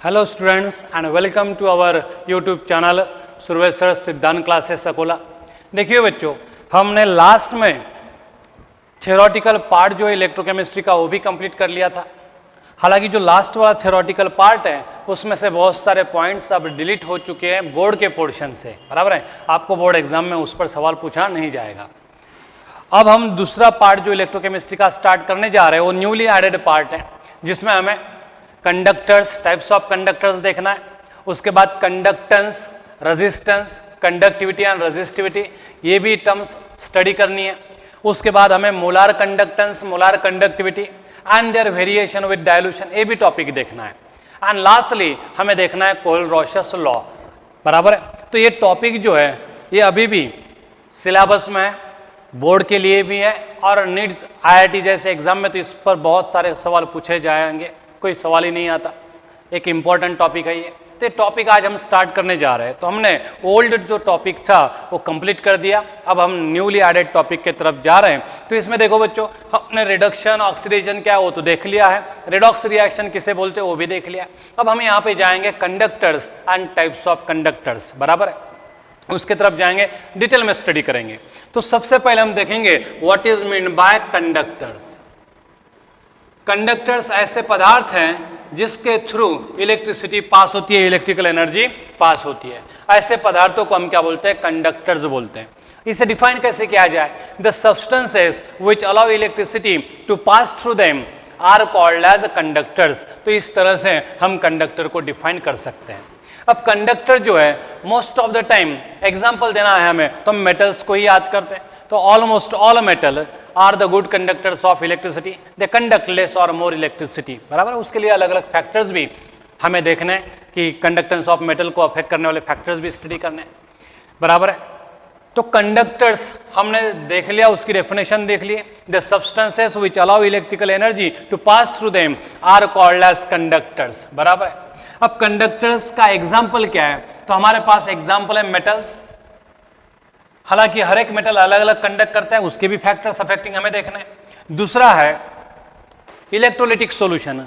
Hello students and welcome to our YouTube channel Surveshwar Siddhant classes Akola. देखिए बच्चों, हमने लास्ट में थियोरेटिकल पार्ट जो इलेक्ट्रोकेमिस्ट्री का वो भी कंप्लीट कर लिया था। हालांकि जो लास्ट वाला थियोरेटिकल पार्ट है उसमें से बहुत सारे पॉइंट्स अब डिलीट हो चुके हैं बोर्ड के पोर्शन से, बराबर है। आपको बोर्ड एग्जाम में उस पर सवाल पूछा नहीं जाएगा। अब हम दूसरा पार्ट जो इलेक्ट्रोकेमिस्ट्री का स्टार्ट करने जा रहे हैं वो न्यूली एडेड पार्ट है, जिसमें हमें कंडक्टर्स, टाइप्स ऑफ कंडक्टर्स देखना है। उसके बाद conductance, resistance, conductivity and resistivity, ये भी टर्म्स स्टडी करनी है। उसके बाद हमें molar conductance, molar conductivity and their variation with dilution, ये भी टॉपिक देखना है। एंड लास्टली हमें देखना है कोलरोशस लॉ, बराबर है। तो ये टॉपिक जो है ये अभी भी सिलेबस में है, बोर्ड के लिए भी है और नीड्स आईआईटी जैसे एग्जाम में तो इस पर बहुत सारे सवाल पूछे जाएंगे, कोई सवाल ही नहीं आता। एक इंपॉर्टेंट टॉपिक है ये। तो टॉपिक आज हम स्टार्ट करने जा रहे हैं। तो हमने ओल्ड जो टॉपिक था वो कंप्लीट कर दिया, अब हम न्यूली एडेड टॉपिक की तरफ जा रहे हैं। तो इसमें देखो बच्चों, हमने रिडक्शन, ऑक्सीडेशन क्या है वो तो देख लिया है, रेडॉक्स रिएक्शन किसे बोलते हैं वो भी देख लिया। अब हम यहाँ पे जाएंगे conductors and types of conductors, बराबर है, उसके तरफ जाएंगे, डिटेल में स्टडी करेंगे। तो सबसे पहले हम देखेंगे what is mean bye conductors. Conductors ऐसे पदार्थ हैं जिसके थ्रू इलेक्ट्रिसिटी पास होती है, इलेक्ट्रिकल एनर्जी पास होती है। ऐसे पदार्थों को हम क्या बोलते हैं? कंडक्टर्स बोलते हैं। इसे डिफाइन कैसे किया जाए? The substances which allow electricity to pass through them are called as conductors. तो इस तरह से हम कंडक्टर को डिफाइन कर सकते हैं। अब कंडक्टर जो है most of the time, example देना है हमें तो हम मेटल्स को ही याद करते हैं। तो almost all metal are the good conductors of electricity, they conduct less और मोर इलेक्ट्रिसिटी, बराबर। उसके लिए अलग अलग फैक्टर्स भी हमें देखने हैं कि कंडक्टेंस ऑफ मेटल को अफेक्ट करने वाले फैक्टर्स भी स्टडी करने हैं, बराबर है। तो कंडक्टर्स हमने देख लिया, उसकी डेफिनेशन देख लिए। The substances which allow electrical energy to pass through them are called as conductors, बराबर है। अब कंडक्टर्स का एग्जाम्पल क्या है? तो हमारे पास एग्जाम्पल है मेटल्स। हालांकि हर एक मेटल अलग अलग कंडक्ट करता है, उसके भी फैक्टर्स अफेक्टिंग हमें देखना है। दूसरा है इलेक्ट्रोलिटिक सॉल्यूशन,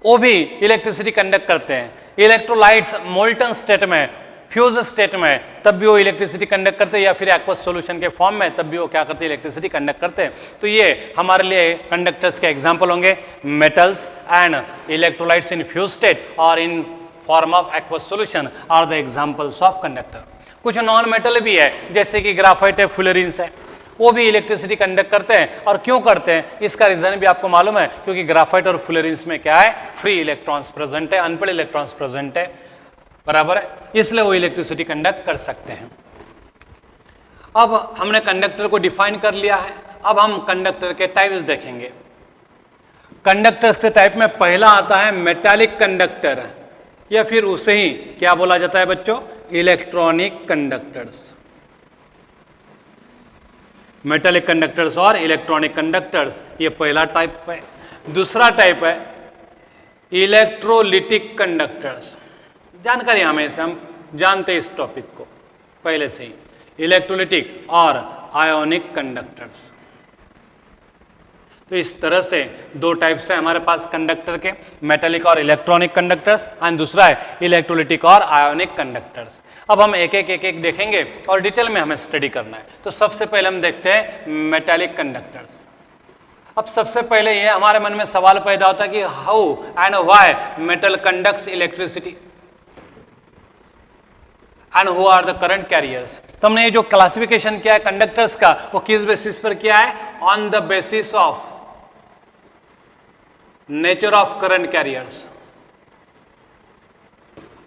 वो भी इलेक्ट्रिसिटी कंडक्ट करते हैं। इलेक्ट्रोलाइट्स मोल्टन स्टेट में, फ्यूज स्टेट में, तब भी वो इलेक्ट्रिसिटी कंडक्ट करते हैं, या फिर एक्वस सॉल्यूशन के फॉर्म में, तब भी वो क्या करते हैं? इलेक्ट्रिसिटी कंडक्ट करते हैं। तो ये हमारे लिए कंडक्टर्स के एग्जाम्पल होंगे, metals and electrolytes in fused state और in form of aqueous solution are the examples of conductor. कुछ नॉन मेटल भी है, जैसे कि ग्राफाइट है, फ्लोरीन्स है, वो भी इलेक्ट्रिसिटी कंडक्ट करते हैं। और क्यों करते हैं इसका रीजन भी आपको मालूम है, क्योंकि ग्राफाइट और फ्लोरीन्स में क्या है? फ्री इलेक्ट्रॉन्स प्रेजेंट है, अनपेड इलेक्ट्रॉन्स प्रेजेंट है, बराबर है, इसलिए वो इलेक्ट्रिसिटी कंडक्ट कर सकते हैं। अब हमने कंडक्टर को डिफाइन कर लिया है। अब हम कंडक्टर के टाइप्स देखेंगे। कंडक्टर्स के टाइप में पहला आता है मेटालिक कंडक्टर, या फिर उसे ही क्या बोला जाता है बच्चों? Electronic conductors. मेटालिक कंडक्टर्स और इलेक्ट्रॉनिक कंडक्टर्स, ये पहला टाइप है। दूसरा टाइप है इलेक्ट्रोलिटिक कंडक्टर्स। जानकारी हमें से हम जानते हैं इस टॉपिक को पहले से ही, इलेक्ट्रोलिटिक और आयोनिक कंडक्टर्स। तो इस तरह से दो टाइप्स हैं हमारे पास कंडक्टर के, मेटालिक और इलेक्ट्रॉनिक कंडक्टर्स, एंड दूसरा है इलेक्ट्रोलिटिक और आयोनिक कंडक्टर्स। अब हम एक एक देखेंगे और डिटेल में हमें स्टडी करना है। तो सबसे पहले हम देखते हैं मेटालिक कंडक्टर्स। अब सबसे पहले ये हमारे मन में सवाल पैदा होता है कि how and why metal conducts electricity and who are the current carriers. तो हमने ये जो क्लासिफिकेशन किया है कंडक्टर्स का, वो किस बेसिस पर किया है? On the basis of nature of current carriers.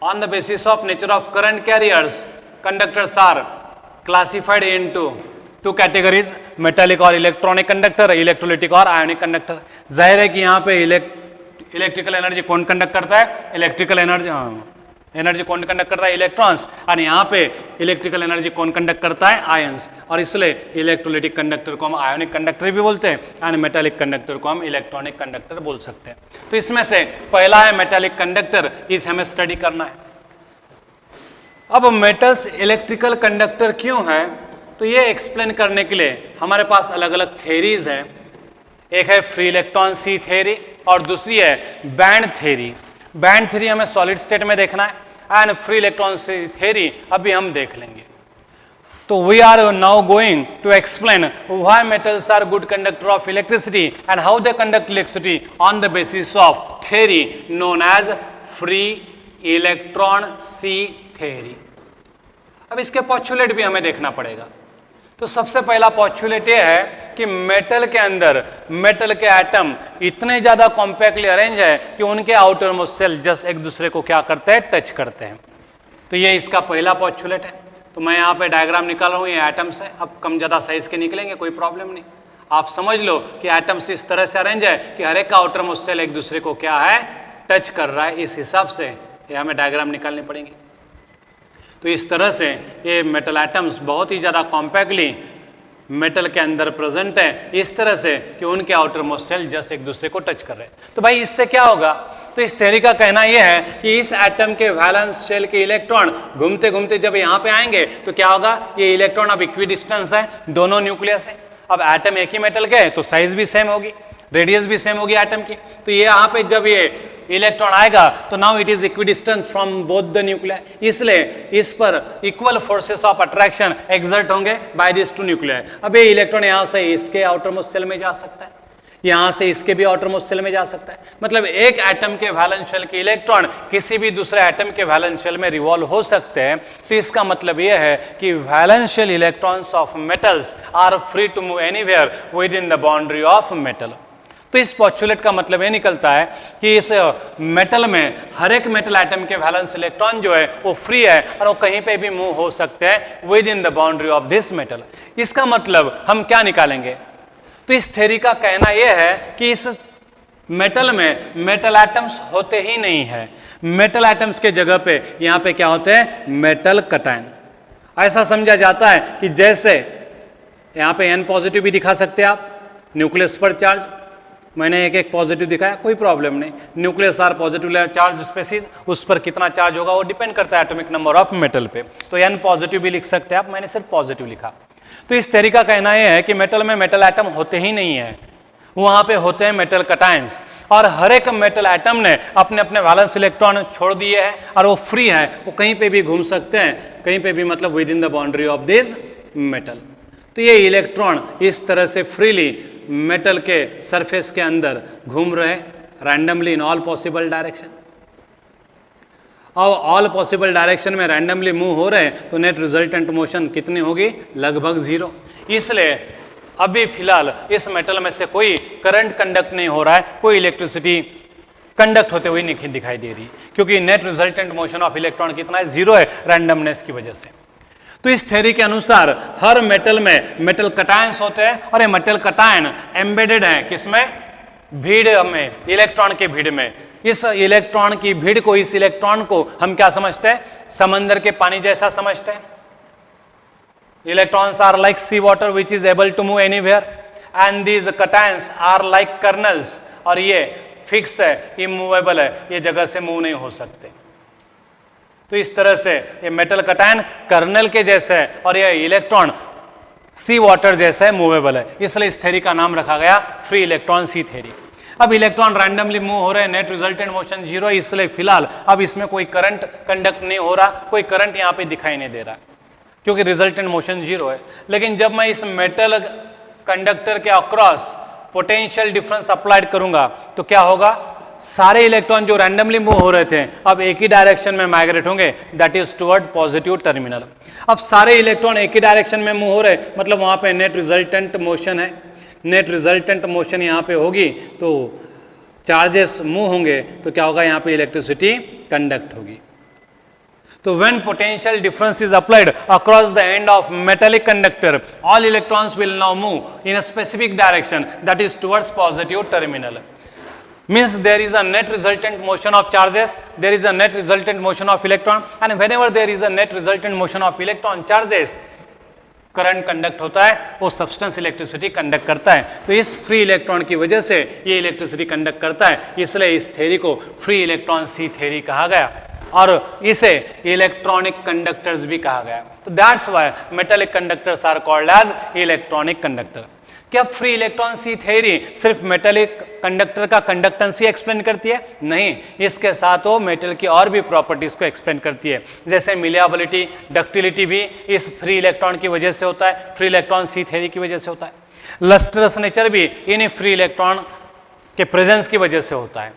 On the basis of nature of current carriers, conductors are classified into two categories, metallic और electronic conductor, electrolytic और ionic conductor। जाहिर है कि यहाँ पे इलेक्ट्रिकल एनर्जी कौन कंडक्ट करता है? इलेक्ट्रिकल एनर्जी कौन कंडक्ट करता है? इलेक्ट्रॉन्स। और यहाँ पे इलेक्ट्रिकल एनर्जी कौन कंडक्ट करता है? आयंस। और इसलिए इलेक्ट्रोलिटिक कंडक्टर को हम आयोनिक कंडक्टर भी बोलते हैं, एंड मेटालिक कंडक्टर को हम इलेक्ट्रॉनिक कंडक्टर बोल सकते हैं। तो इसमें से पहला है मेटालिक कंडक्टर, इसे हमें स्टडी करना है। अब मेटल्स इलेक्ट्रिकल कंडक्टर क्यों है? तो ये एक्सप्लेन करने के लिए हमारे पास अलग अलग थेरीज हैं। एक है फ्री इलेक्ट्रॉन सी थेरी और दूसरी है बैंड थेरी। बैंड थ्योरी हमें सॉलिड स्टेट में देखना है एंड फ्री इलेक्ट्रॉन थ्योरी अभी हम देख लेंगे। तो we are now going to explain why metals are good conductor of electricity and how they conduct electricity on the basis of theory known as free electron sea theory. अब इसके postulate भी हमें देखना पड़ेगा। तो सबसे पहला पोस्टुलेट ये है कि मेटल के अंदर मेटल के एटम इतने ज्यादा कॉम्पैक्टली अरेंज है कि उनके आउटर मोस्ट सेल जस्ट एक दूसरे को क्या करते हैं, टच करते हैं। तो ये इसका पहला पोस्टुलेट है। तो मैं यहाँ पे डायग्राम निकाल रहा हूँ, ये एटम्स है। अब कम ज़्यादा साइज के निकलेंगे, कोई प्रॉब्लम नहीं। आप समझ लो कि एटम्स इस तरह से अरेंज है कि हर एक का आउटर मोस्ट सेल एक दूसरे को क्या है, टच कर रहा है। इस हिसाब से ये हमें डायग्राम निकालने पड़ेंगे। तो इस तरह से ये मेटल एटम्स बहुत ही ज़्यादा कॉम्पैक्टली मेटल के अंदर प्रेजेंट है, इस तरह से कि उनके आउटर मोस्ट सेल जस्ट एक दूसरे को टच कर रहे हैं। तो भाई इससे क्या होगा? तो इस थ्योरी का कहना यह है कि इस एटम के वैलेंस शेल के इलेक्ट्रॉन घूमते घूमते जब यहाँ पे आएंगे तो क्या होगा, ये इलेक्ट्रॉन अब इक्वी डिस्टेंस है, दोनों न्यूक्लियस है। अब एटम एक ही मेटल के है तो साइज भी सेम होगी, रेडियस भी सेम होगी एटम की। तो ये यहाँ पे जब ये इलेक्ट्रॉन आएगा तो now it is equidistant from both the nuclear, इसलिए इस पर equal forces of attraction exert होंगे बाय दिस टू न्यूक्लियर। अब ये इलेक्ट्रॉन यहाँ से इसके आउटर मोस्ट सेल में जा सकता है, यहाँ से इसके भी आउटर मोस्ट सेल में जा सकता है। मतलब एक एटम के वैलेंस शेल के इलेक्ट्रॉन किसी भी दूसरे एटम के वैलेंस शेल में रिवॉल्व हो सकते हैं। तो इसका मतलब यह है कि valence shell electrons of metals are free to move anywhere within the boundary of metal. तो इस पोस्टुलेट का मतलब ये निकलता है कि इस मेटल में हर एक मेटल एटम के वैलेंस इलेक्ट्रॉन जो है वो फ्री है और वो कहीं पे भी मूव हो सकते हैं with in the boundary of this metal. इसका मतलब हम क्या निकालेंगे? तो इस थ्योरी का कहना यह है कि इस मेटल में मेटल एटम्स होते ही नहीं है। मेटल एटम्स के जगह पे यहाँ पे क्या होते हैं, मेटल कटायन। ऐसा समझा जाता है कि जैसे यहाँ पे N पॉजिटिव भी दिखा सकते हैं आप, न्यूक्लियस पर चार्ज, मैंने एक एक पॉजिटिव दिखाया, कोई प्रॉब्लम नहीं। Nucleus are positive charge species, उस पर कितना चार्ज होगा वो डिपेंड करता है एटॉमिक नंबर ऑफ मेटल पे। तो N पॉजिटिव भी लिख सकते हैं आप, मैंने सिर्फ पॉजिटिव लिखा। तो इस थ्योरी का कहना यह है कि मेटल में मेटल एटम होते ही नहीं है, वहां पे होते हैं मेटल कटायंस। और हर एक मेटल एटम ने अपने अपने वैलेंस इलेक्ट्रॉन छोड़ दिए हैं और वो फ्री है, वो कहीं पे भी घूम सकते हैं, कहीं पे भी, मतलब with in the boundary of this metal. तो ये इलेक्ट्रॉन इस तरह से फ्रीली मेटल के सरफेस के अंदर घूम रहे randomly in all possible direction. और ऑल पॉसिबल डायरेक्शन में रैंडमली मूव हो रहे हैं तो नेट रिजल्टेंट मोशन कितनी होगी, लगभग 0। इसलिए अभी फिलहाल इस मेटल में से कोई करंट कंडक्ट नहीं हो रहा है, कोई इलेक्ट्रिसिटी कंडक्ट होते हुए नहीं दिखाई दे रही, क्योंकि net resultant motion of electron कितना है, 0 है, रैंडमनेस की वजह से। तो इस थ्योरी के अनुसार हर मेटल में मेटल कटायंस होते हैं और ये मेटल कटायन एम्बेडेड है किसमें, भीड़ में, इलेक्ट्रॉन के भीड़ में। इस इलेक्ट्रॉन की भीड़ को, इस इलेक्ट्रॉन को हम क्या समझते हैं, समंदर के पानी जैसा समझते हैं। Electrons are like sea water which is able to move anywhere and these cations are like kernels, और ये फिक्स है, इमूवेबल है, ये जगह से मूव नहीं हो सकते। तो इस तरह से ये मेटल कटायन कर्नल के जैसे है और ये इलेक्ट्रॉन सी वाटर जैसा है, मूवेबल है। इसलिए इस थ्योरी का नाम रखा गया फ्री इलेक्ट्रॉन सी थ्योरी। अब इलेक्ट्रॉन रैंडमली मूव हो रहे हैं, नेट रिजल्टेंट मोशन 0 है, इसलिए फिलहाल अब इसमें कोई करंट कंडक्ट नहीं हो रहा, कोई करंट यहाँ पे दिखाई नहीं दे रहा क्योंकि रिजल्टेंट मोशन 0 है। लेकिन जब मैं इस मेटल कंडक्टर के अक्रॉस पोटेंशियल डिफरेंस अप्लाइड करूंगा तो क्या होगा, सारे इलेक्ट्रॉन जो रैंडमली मूव हो रहे थे अब एक ही डायरेक्शन में माइग्रेट होंगे, that is toward positive terminal. अब सारे इलेक्ट्रॉन एक ही डायरेक्शन में मूव हो रहे, मतलब वहां पे नेट रिजल्टेंट मोशन है। नेट रिजल्टेंट मोशन यहाँ पे होगी तो चार्जेस मूव होंगे, तो क्या होगा, यहाँ पे इलेक्ट्रिसिटी कंडक्ट होगी। तो when potential difference is applied across the end of metallic conductor, all electrons will now move in a specific direction, that is towards positive terminal. Means there is a net resultant motion of charges, there is a net resultant motion of electron, and whenever there is a net resultant motion of electron charges, current conduct होता है, वो substance electricity conduct करता है। तो इस free electron की वजह से ये इलेक्ट्रिसिटी कंडक्ट करता है, इसलिए इस थ्योरी को फ्री इलेक्ट्रॉन सी थ्योरी कहा गया और इसे इलेक्ट्रॉनिक कंडक्टर्स भी कहा गया। तो that's why metallic conductors are called as electronic conductor. क्या फ्री इलेक्ट्रॉन सी थ्योरी सिर्फ मेटेलिक कंडक्टर का कंडक्टेंस ही एक्सप्लेन करती है? नहीं, इसके साथ वो मेटल की और भी प्रॉपर्टीज को एक्सप्लेन करती है, जैसे मिलिएबिलिटी, डक्टिलिटी भी इस फ्री इलेक्ट्रॉन की वजह से होता है, फ्री इलेक्ट्रॉन सी थ्योरी की वजह से होता है। लस्ट्रस नेचर भी इन फ्री इलेक्ट्रॉन के प्रेजेंस की वजह से होता है।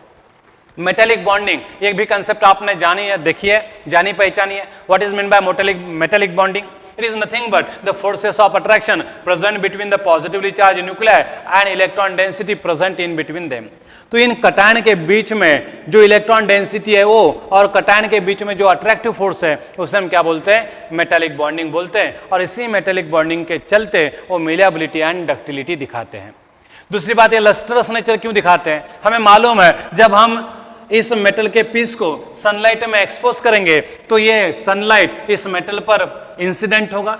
मेटेलिक बॉन्डिंग, एक भी कंसेप्ट आपने जानी है, देखी है, जानी पहचानी है। What is mean bye metallic bonding? It is nothing but the forces of attraction present between the positively charged nuclei and electron density present in between them. तो इन कटायन के बीच में जो इलेक्ट्रॉन डेंसिटी है वो और कटायन के बीच में जो अट्रैक्टिव फोर्स है उसे हम क्या बोलते हैं? मेटेलिक बॉन्डिंग बोलते हैं। और इसी मेटेलिक बॉन्डिंग के चलते वो मिलिएबिलिटी एंड डक्टिलिटी दिखाते हैं। दूसरी बात, ये लस्ट्रस नेचर क्यों दिखाते हैं? हमें मालूम है जब हम इस मेटल के पीस को सनलाइट में एक्सपोज करेंगे तो ये सनलाइट इस मेटल पर इंसिडेंट होगा।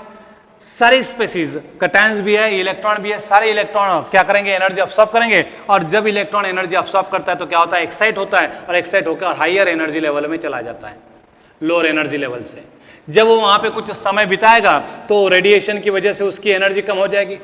सारी स्पेसीज, कटायंस भी है, इलेक्ट्रॉन भी है, सारे इलेक्ट्रॉन क्या करेंगे? एनर्जी अब्सॉर्ब करेंगे। और जब इलेक्ट्रॉन एनर्जी अब्सॉर्ब करता है तो क्या होता है? एक्साइट होता है, और एक्साइट होकर हायर एनर्जी लेवल में चला जाता है, लोअर एनर्जी लेवल से। जब वो वहां पे कुछ समय बिताएगा तो रेडिएशन की वजह से उसकी एनर्जी कम हो जाएगी।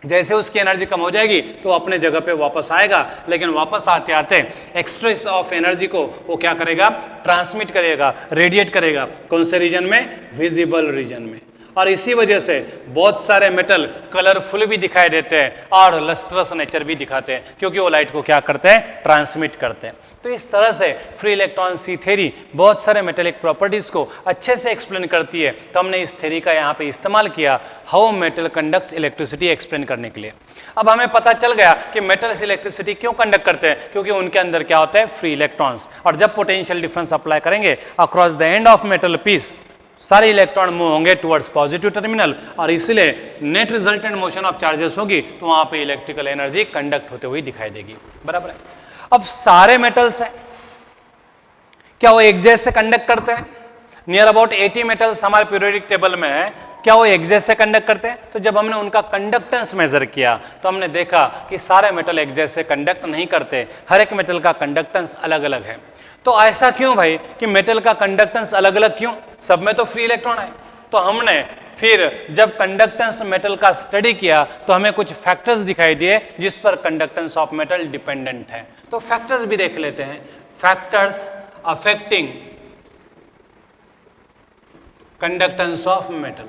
जैसे उसकी एनर्जी कम हो जाएगी तो अपने जगह पे वापस आएगा, लेकिन वापस आते आते एक्सट्रेस ऑफ एनर्जी को वो क्या करेगा? ट्रांसमिट करेगा, रेडिएट करेगा। कौन से रीजन में? विजिबल रीजन में। और इसी वजह से बहुत सारे मेटल कलरफुल भी दिखाई देते हैं और लस्ट्रस नेचर भी दिखाते हैं, क्योंकि वो लाइट को क्या करते हैं? ट्रांसमिट करते हैं। तो इस तरह से फ्री इलेक्ट्रॉन सी थ्योरी बहुत सारे मेटेलिक प्रॉपर्टीज को अच्छे से एक्सप्लेन करती है। तो हमने इस थ्योरी का यहाँ पे इस्तेमाल किया how metal conducts electricity explain करने के लिए। अब हमें पता चल गया कि मेटल्स इलेक्ट्रिसिटी क्यों कंडक्ट करते हैं, क्योंकि उनके अंदर क्या होता है? Free electrons. और जब पोटेंशियल डिफरेंस अप्लाई करेंगे across the end of metal piece, सारे इलेक्ट्रॉन मूव होंगे टुवर्ड्स पॉजिटिव टर्मिनल, और इसलिए net resultant motion of charges होगी, तो वहां पे इलेक्ट्रिकल एनर्जी कंडक्ट होते हुए दिखाई देगी। बराबर है। अब सारे मेटल्स हैं, क्या वो एक जैसे कंडक्ट करते हैं? नियर अबाउट 80 मेटल्स हमारे पीरियोडिक टेबल में है, क्या वो एक जैसे कंडक्ट करते हैं? तो जब हमने उनका कंडक्टेंस मेजर किया तो हमने देखा कि सारे मेटल एक जैसे कंडक्ट नहीं करते, हर एक मेटल का कंडक्टेंस अलग अलग है। तो ऐसा क्यों भाई कि मेटल का कंडक्टेंस अलग अलग क्यों? सब में तो फ्री इलेक्ट्रॉन है। तो हमने फिर जब कंडक्टेंस मेटल का स्टडी किया तो हमें कुछ फैक्टर्स दिखाई दिए जिस पर कंडक्टेंस ऑफ मेटल डिपेंडेंट है। तो फैक्टर्स भी देख लेते हैं। Factors affecting conductance of metal.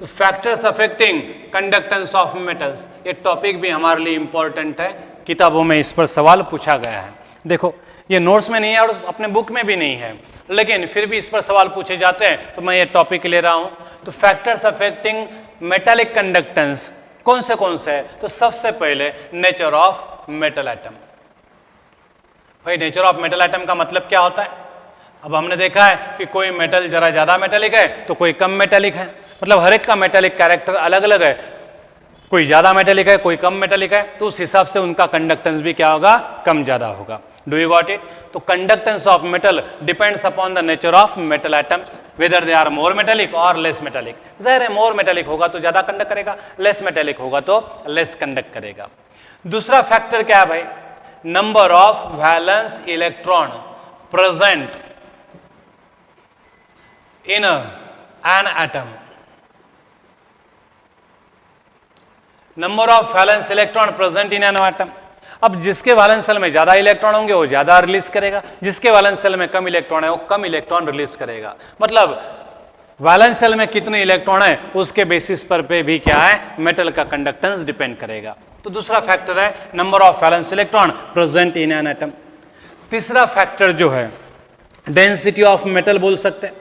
तो factors affecting conductance of metals, ये टॉपिक भी हमारे लिए इंपॉर्टेंट है, किताबों में इस पर सवाल पूछा गया है। देखो ये नोट्स में नहीं है और अपने बुक में भी नहीं है, लेकिन फिर भी इस पर सवाल पूछे जाते हैं तो मैं ये टॉपिक ले रहा हूं। तो फैक्टर्स अफेक्टिंग मेटालिक कंडक्टेंस कौन से है? तो सबसे पहले नेचर ऑफ मेटल एटम। भाई नेचर ऑफ मेटल एटम का मतलब क्या होता है? अब हमने देखा है कि कोई मेटल जरा ज्यादा मेटेलिक है तो कोई कम मेटेलिक है, मतलब हर एक का मेटेलिक कैरेक्टर अलग अलग है, कोई ज्यादा मेटेलिक है कोई कम मेटेलिक है, तो उस हिसाब से उनका कंडक्टेंस भी क्या होगा? कम ज्यादा होगा। Do you got it? तो conductance of metal depends upon the nature of metal atoms, whether they are more metallic और लेस मेटेलिक। जाहिर है मोर मेटेलिक होगा तो ज्यादा कंडक्ट करेगा, लेस मेटेलिक होगा तो लेस कंडक्ट करेगा। दूसरा फैक्टर क्या है भाई? Number of valence electron present in an atom. Number of valence electron present in an atom. अब जिसके वैलेंस सेल में ज्यादा इलेक्ट्रॉन होंगे वो ज्यादा रिलीज करेगा, जिसके वैलेंस सेल में कम इलेक्ट्रॉन है वो कम इलेक्ट्रॉन रिलीज करेगा। मतलब वैलेंस सेल में कितने इलेक्ट्रॉन है उसके बेसिस पर पे भी क्या है? मेटल का कंडक्टेंस डिपेंड करेगा। तो दूसरा फैक्टर है number of valence electron present in an atom. तीसरा फैक्टर जो है डेंसिटी ऑफ मेटल बोल सकते हैं।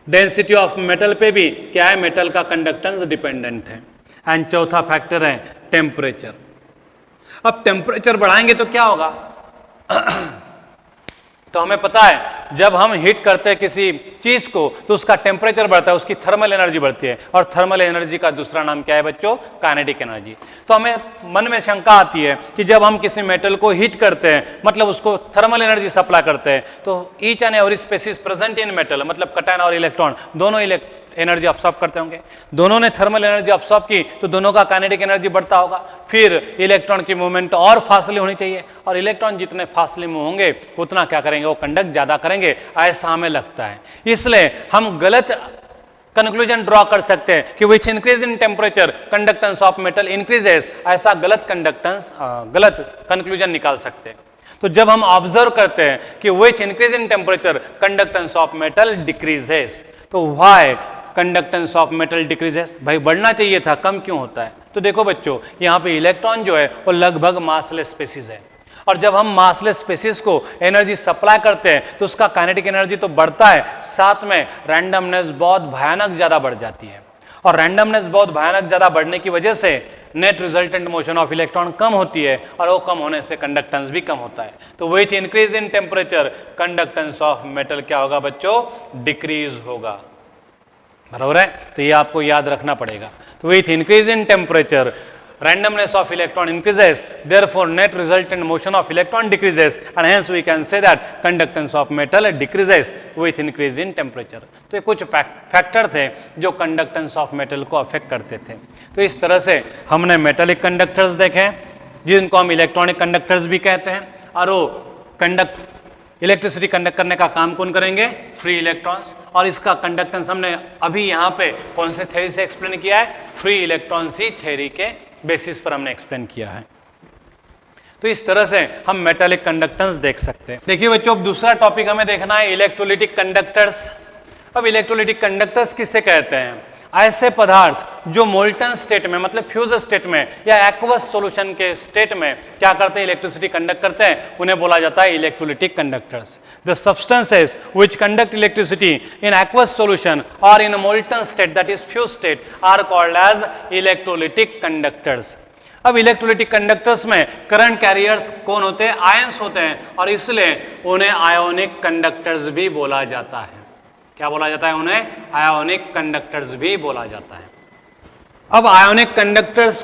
डेंसिटी ऑफ मेटल पे भी क्या है? मेटल का कंडक्टेंस डिपेंडेंट है। एंड चौथा फैक्टर है टेम्परेचर। अब टेम्परेचर बढ़ाएंगे तो क्या होगा? तो हमें पता है जब हम हीट करते हैं किसी चीज को तो उसका टेम्परेचर बढ़ता है, उसकी थर्मल एनर्जी बढ़ती है, और थर्मल एनर्जी का दूसरा नाम क्या है बच्चों? Kinetic energy. तो हमें मन में शंका आती है कि जब हम किसी मेटल को हीट करते हैं मतलब उसको थर्मल एनर्जी सप्लाई करते हैं, तो each and every species present in metal, मतलब कटायन और इलेक्ट्रॉन दोनों एनर्जी अब्सॉर्ब करते होंगे। दोनों ने थर्मल एनर्जी अब्सॉर्ब की तो दोनों का काइनेटिक एनर्जी बढ़ता होगा। फिर इलेक्ट्रॉन की मूवमेंट और फास्टली होनी चाहिए, और इलेक्ट्रॉन जितने फास्टली मूव होंगे उतना क्या करेंगे? वो कंडक्ट ज्यादा करेंगे, ऐसा हमें लगता है। इसलिए हम गलत कंक्लूजन ड्रॉ कर सकते हैं कि which increase in temperature conductance of metal increases, ऐसा गलत कंक्लूजन निकाल सकते हैं। तो जब हम ऑब्जर्व करते हैं कि which increase in temperature conductance of metal decreases, तो why conductance of metal decreases, भाई बढ़ना चाहिए था, कम क्यों होता है? तो देखो बच्चों, यहाँ पे इलेक्ट्रॉन जो है वो लगभग मासलेस स्पेसीज है, और जब हम मासलेस स्पेसीज को एनर्जी सप्लाई करते हैं तो उसका काइनेटिक एनर्जी तो बढ़ता है, साथ में रैंडमनेस बहुत भयानक ज्यादा बढ़ जाती है, और रैंडमनेस बहुत भयानक ज्यादा बढ़ने की वजह से net resultant motion of electron कम होती है, और वो कम होने से कंडक्टेंस भी कम होता है। तो विच increase in temperature conductance of metal क्या होगा बच्चों? डिक्रीज होगा, बराबर है? तो ये आपको याद रखना पड़ेगा। तो with increase in temperature randomness of electron increases, therefore net resultant motion of electron decreases, and hence we can say that conductance of metal decreases with increase in temperature. तो ये कुछ फैक्टर थे जो कंडक्टेंस ऑफ मेटल को affect करते थे। तो इस तरह से हमने मेटेलिक कंडक्टर्स देखे जिनको हम इलेक्ट्रॉनिक कंडक्टर्स भी कहते हैं, और वो इलेक्ट्रिसिटी कंडक्ट करने का काम कौन करेंगे? Free electrons. और इसका कंडक्टेंस हमने अभी यहाँ पे कौन से थ्योरी से एक्सप्लेन किया है? फ्री इलेक्ट्रॉन्स ही थ्योरी के बेसिस पर हमने एक्सप्लेन किया है। तो इस तरह से हम मेटालिक कंडक्टेंस देख सकते हैं। देखिए बच्चों, अब दूसरा टॉपिक हमें देखना है इलेक्ट्रोलिटिक कंडक्टर्स। अब इलेक्ट्रोलिटिक कंडक्टर्स किसे कहते हैं? ऐसे पदार्थ जो मोल्टन स्टेट में, मतलब फ्यूज स्टेट में या एक्वस सॉल्यूशन के स्टेट में क्या करते हैं? इलेक्ट्रिसिटी कंडक्ट करते हैं, उन्हें बोला जाता है electrolytic conductors. The substances which conduct electricity in aqueous solution और in molten state, that is fuse state, are called as electrolytic conductors. अब इलेक्ट्रोलिटिक कंडक्टर्स में करंट कैरियर्स कौन होते हैं? आयंस होते हैं, और इसलिए उन्हें आयोनिक कंडक्टर्स भी बोला जाता है। क्या बोला जाता है? उन्हें आयोनिक कंडक्टर्स भी बोला जाता है। अब आयोनिक कंडक्टर्स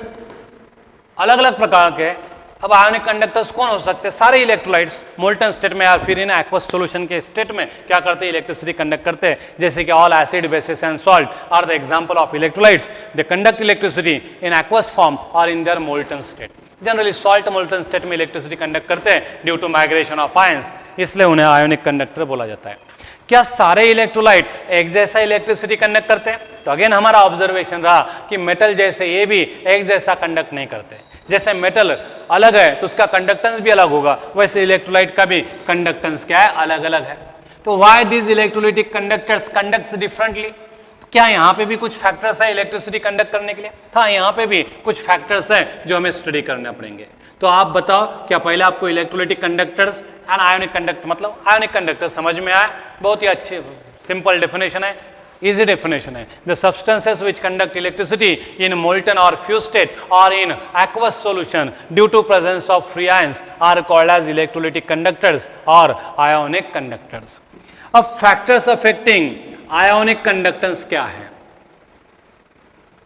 अलग अलग प्रकार के। अब आयोनिक कंडक्टर्स कौन हो सकते हैं? सारे इलेक्ट्रोलाइट्स मोल्टन स्टेट में या फिर इन एक्वस सॉल्यूशन के स्टेट में क्या करते हैं? इलेक्ट्रिसिटी कंडक्ट करते हैं, जैसे कि all acid, bases and salt are the example of electrolytes. They conduct electricity in aqueous form और in their molten state. Generally salt molten state में इलेक्ट्रिसिटी कंडक्ट करते हैं due to migration of ions, इसलिए उन्हें ionic conductor बोला जाता है। क्या सारे इलेक्ट्रोलाइट एक जैसा इलेक्ट्रिसिटी कंडक्ट करते हैं? तो अगेन हमारा ऑब्जर्वेशन रहा कि मेटल जैसे ये भी एक जैसा कंडक्ट नहीं करते। जैसे मेटल अलग है तो उसका कंडक्टेंस भी अलग होगा, वैसे इलेक्ट्रोलाइट का भी कंडक्टेंस क्या है? अलग अलग है। तो why this electrolytic conductors conducts differently? क्या यहाँ पे भी कुछ फैक्टर्स है इलेक्ट्रिसिटी कंडक्ट करने के लिए? हाँ, यहाँ पे भी कुछ फैक्टर्स हैं जो हमें स्टडी करने पड़ेंगे। तो आप बताओ, क्या पहले आपको electrolytic conductors and ionic conductor, मतलब आयोनिक कंडक्टर समझ में आया? बहुत ही अच्छी सिंपल डेफिनेशन है, इजी डेफिनेशन है। The substances which conduct electricity in molten और फ्यूज स्टेट और in aqueous solution due to presence of free ions are called as electrolytic conductors और आयोनिक कंडक्टर्स। अब फैक्टर्स अफेक्टिंग आयोनिक कंडक्टेंस क्या है?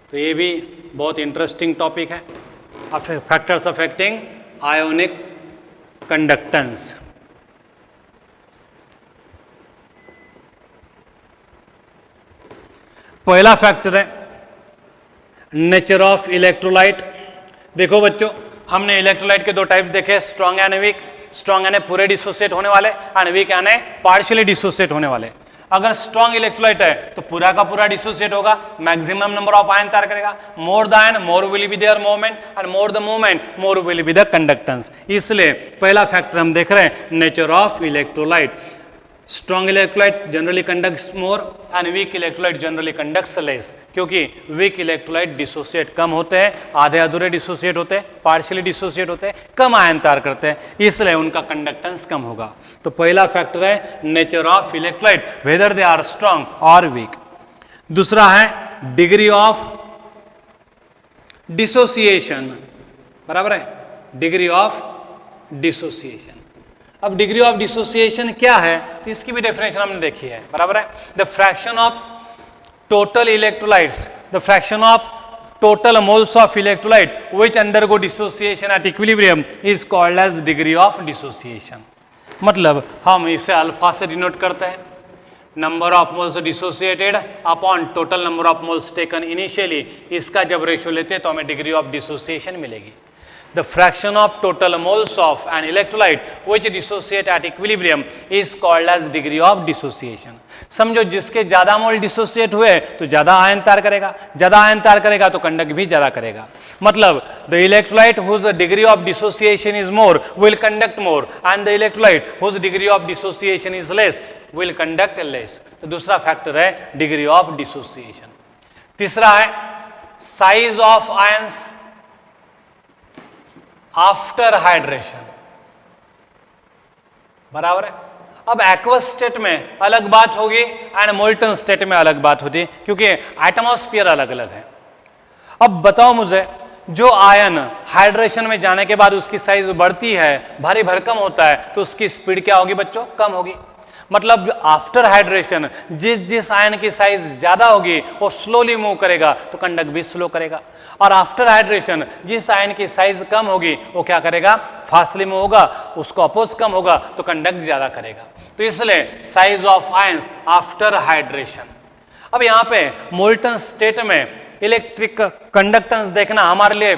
तो ये भी बहुत इंटरेस्टिंग टॉपिक है, फैक्टर्स अफेक्टिंग आयोनिक कंडक्टेंस। पहला फैक्टर है नेचर ऑफ इलेक्ट्रोलाइट। देखो बच्चों, हमने इलेक्ट्रोलाइट के दो टाइप्स देखे, स्ट्रॉन्ग एंड वीक। स्ट्रॉन्ग यानी पूरे डिसोसिएट होने वाले, एंड वीक यानी पार्शियली डिसोसिएट होने वाले। अगर स्ट्रॉन्ग इलेक्ट्रोलाइट है तो पूरा का पूरा डिसोसिएट होगा, मैक्सिमम नंबर ऑफ आयन तैयार करेगा। More the ion more will be there movement, and more the movement more will be the conductance. इसलिए पहला फैक्टर हम देख रहे हैं nature of electrolyte. Strong electrolyte generally conducts more and weak electrolyte generally conducts less, क्योंकि weak electrolyte dissociate कम होते हैं, आधे अधूरे डिसोसिएट होते हैं, पार्शियली डिसोसिएट होते हैं, कम आयन तैयार करते हैं, इसलिए उनका कंडक्टेंस कम होगा। तो पहला फैक्टर है nature of electrolyte, whether they are strong और वीक। दूसरा है डिग्री ऑफ डिसोसिएशन, बराबर है, डिग्री ऑफ डिसोसिएशन। अब डिग्री ऑफ डिसोसिएशन क्या है? तो इसकी भी डेफिनेशन हमने देखी है, बराबर है। The fraction of total electrolytes, the fraction of total moles of electrolyte which undergo dissociation at equilibrium is called as degree of dissociation. मतलब हम इसे अल्फा से डिनोट करते हैं, number of moles dissociated upon total number of moles taken initially. इसका जब ratio लेते हैं तो हमें डिग्री ऑफ डिसोसिएशन मिलेगी। The fraction of total moles of an electrolyte which dissociate at equilibrium is called as degree of dissociation. समझो जिसके ज्यादा मोल डिसोसिएट हुए तो ज्यादा आयन तैयार करेगा, ज्यादा आयन तैयार करेगा तो कंडक्ट भी ज्यादा करेगा. मतलब the electrolyte whose degree of dissociation is more will conduct more and the electrolyte whose degree of dissociation is less will conduct less. तो दूसरा फैक्टर है डिग्री ऑफ डिसोसिएशन. तीसरा है size of ions after hydration. बराबर है. अब aqueous state में अलग बात होगी एंड मोल्टन स्टेट में अलग बात होती है क्योंकि एटमॉस्फेयर अलग अलग है. अब बताओ मुझे, जो आयन हाइड्रेशन में जाने के बाद उसकी साइज बढ़ती है, भारी भरकम होता है, तो उसकी स्पीड क्या होगी बच्चों? कम होगी. मतलब आफ्टर हाइड्रेशन जिस आयन की साइज ज्यादा होगी वो स्लोली मूव करेगा तो कंडक्ट भी स्लो करेगा, और आफ्टर हाइड्रेशन जिस आयन की साइज कम होगी वो क्या करेगा? फास्टली मूव होगा, उसको अपोज कम होगा तो कंडक्ट ज्यादा करेगा. तो इसलिए size of ions after hydration. अब यहां पे मोल्टन स्टेट में इलेक्ट्रिक कंडक्टेंस देखना हमारे लिए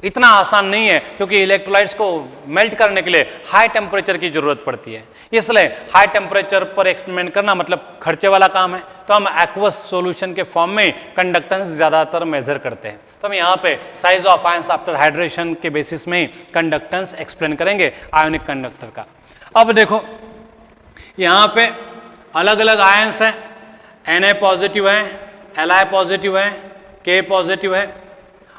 इतना आसान नहीं है क्योंकि इलेक्ट्रोलाइट्स को मेल्ट करने के लिए हाई टेम्परेचर की जरूरत पड़ती है. इसलिए हाई टेम्परेचर पर एक्सपेरिमेंट करना मतलब खर्चे वाला काम है. तो हम एक्वस सॉल्यूशन के फॉर्म में कंडक्टेंस ज्यादातर मेजर करते हैं. तो हम यहाँ पे size of ions after hydration के बेसिस में कंडक्टेंस एक्सप्लेन करेंगे आयोनिक कंडक्टर का. अब देखो यहाँ पे अलग अलग आयंस हैं. Na पॉजिटिव है, Li पॉजिटिव है, K पॉजिटिव है.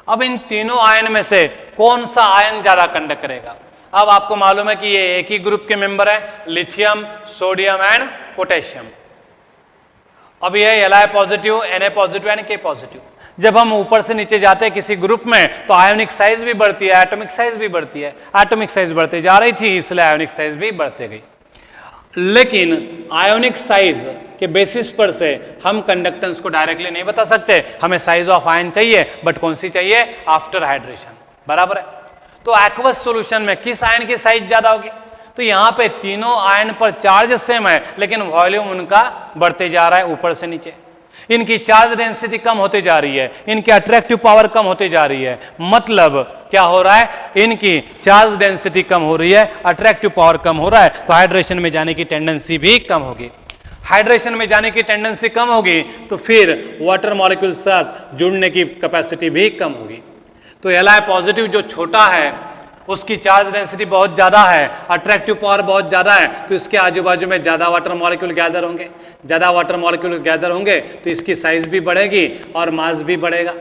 अब इन तीनों आयन में से कौन सा आयन ज्यादा कंडक्ट करेगा? अब आपको मालूम है कि ये एक ही ग्रुप के मेंबर है, लिथियम, सोडियम एंड पोटेशियम. अब ये Li positive, Na positive and K positive. जब हम ऊपर से नीचे जाते हैं किसी ग्रुप में तो आयोनिक साइज भी बढ़ती है, एटॉमिक साइज भी बढ़ती है. एटॉमिक साइज बढ़ती जा रही थी इसलिए आयोनिक साइज भी बढ़ती गई. लेकिन आयोनिक साइज के बेसिस पर से हम कंडक्टेंस को डायरेक्टली नहीं बता सकते. हमें साइज ऑफ आयन चाहिए, बट कौन सी चाहिए? After hydration. बराबर है. तो एक्वस सॉल्यूशन में किस आयन की साइज ज्यादा होगी? तो यहां पे तीनों आयन पर चार्ज सेम है लेकिन वॉल्यूम उनका बढ़ते जा रहा है ऊपर से नीचे. इनकी चार्ज डेंसिटी कम होते जा रही है, इनकी अट्रैक्टिव पावर कम होते जा रही है. मतलब क्या हो रहा है? इनकी चार्ज डेंसिटी कम हो रही है, अट्रैक्टिव पावर कम हो रहा है, तो हाइड्रेशन में जाने की टेंडेंसी भी कम होगी. हाइड्रेशन में जाने की टेंडेंसी कम होगी तो फिर वाटर मॉलिक्यूल के साथ जुड़ने की कैपेसिटी भी कम होगी. तो Li पॉजिटिव जो छोटा है उसकी चार्ज डेंसिटी बहुत ज्यादा है, अट्रैक्टिव पावर बहुत ज्यादा है, तो इसके आजू बाजू में ज्यादा वाटर मॉलिक्यूल गैदर होंगे. ज्यादा वाटर मॉलिक्यूल गैदर होंगे तो इसकी साइज भी बढ़ेगी और मास भी बढ़ेगा.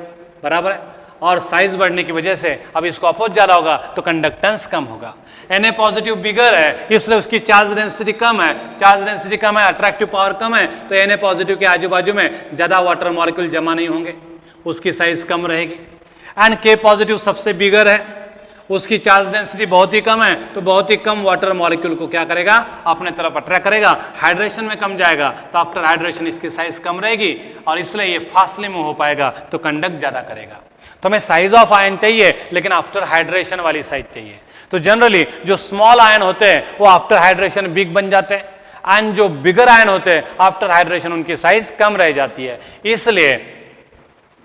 बराबर है. और साइज बढ़ने की वजह से अब इसको अपोज ज्यादा होगा तो कंडक्टेंस कम होगा. Na पॉजिटिव बिगर है इसलिए उसकी चार्ज डेंसिटी कम है, चार्ज डेंसिटी कम है, अट्रैक्टिव पावर कम है, तो Na पॉजिटिव के आजू बाजू में ज्यादा वाटर मॉलिक्यूल जमा नहीं होंगे, उसकी साइज कम रहेगी. एंड K पॉजिटिव सबसे बिगर है, उसकी चार्ज डेंसिटी बहुत ही कम है, तो बहुत ही कम वाटर मॉलिक्यूल को क्या करेगा? अपने तरफ अट्रैक्ट करेगा. हाइड्रेशन में कम जाएगा तो आफ्टर हाइड्रेशन इसकी साइज कम रहेगी और इसलिए ये फास्टली मूव हो पाएगा तो कंडक्ट ज्यादा करेगा. तो हमें साइज ऑफ आयन चाहिए लेकिन आफ्टर हाइड्रेशन वाली साइज चाहिए. तो जनरली जो स्मॉल आयन होते हैं वो आफ्टर हाइड्रेशन बिग बन जाते हैं एंड जो बिगर आयन होते हैं आफ्टर हाइड्रेशन उनकी साइज कम रह जाती है, इसलिए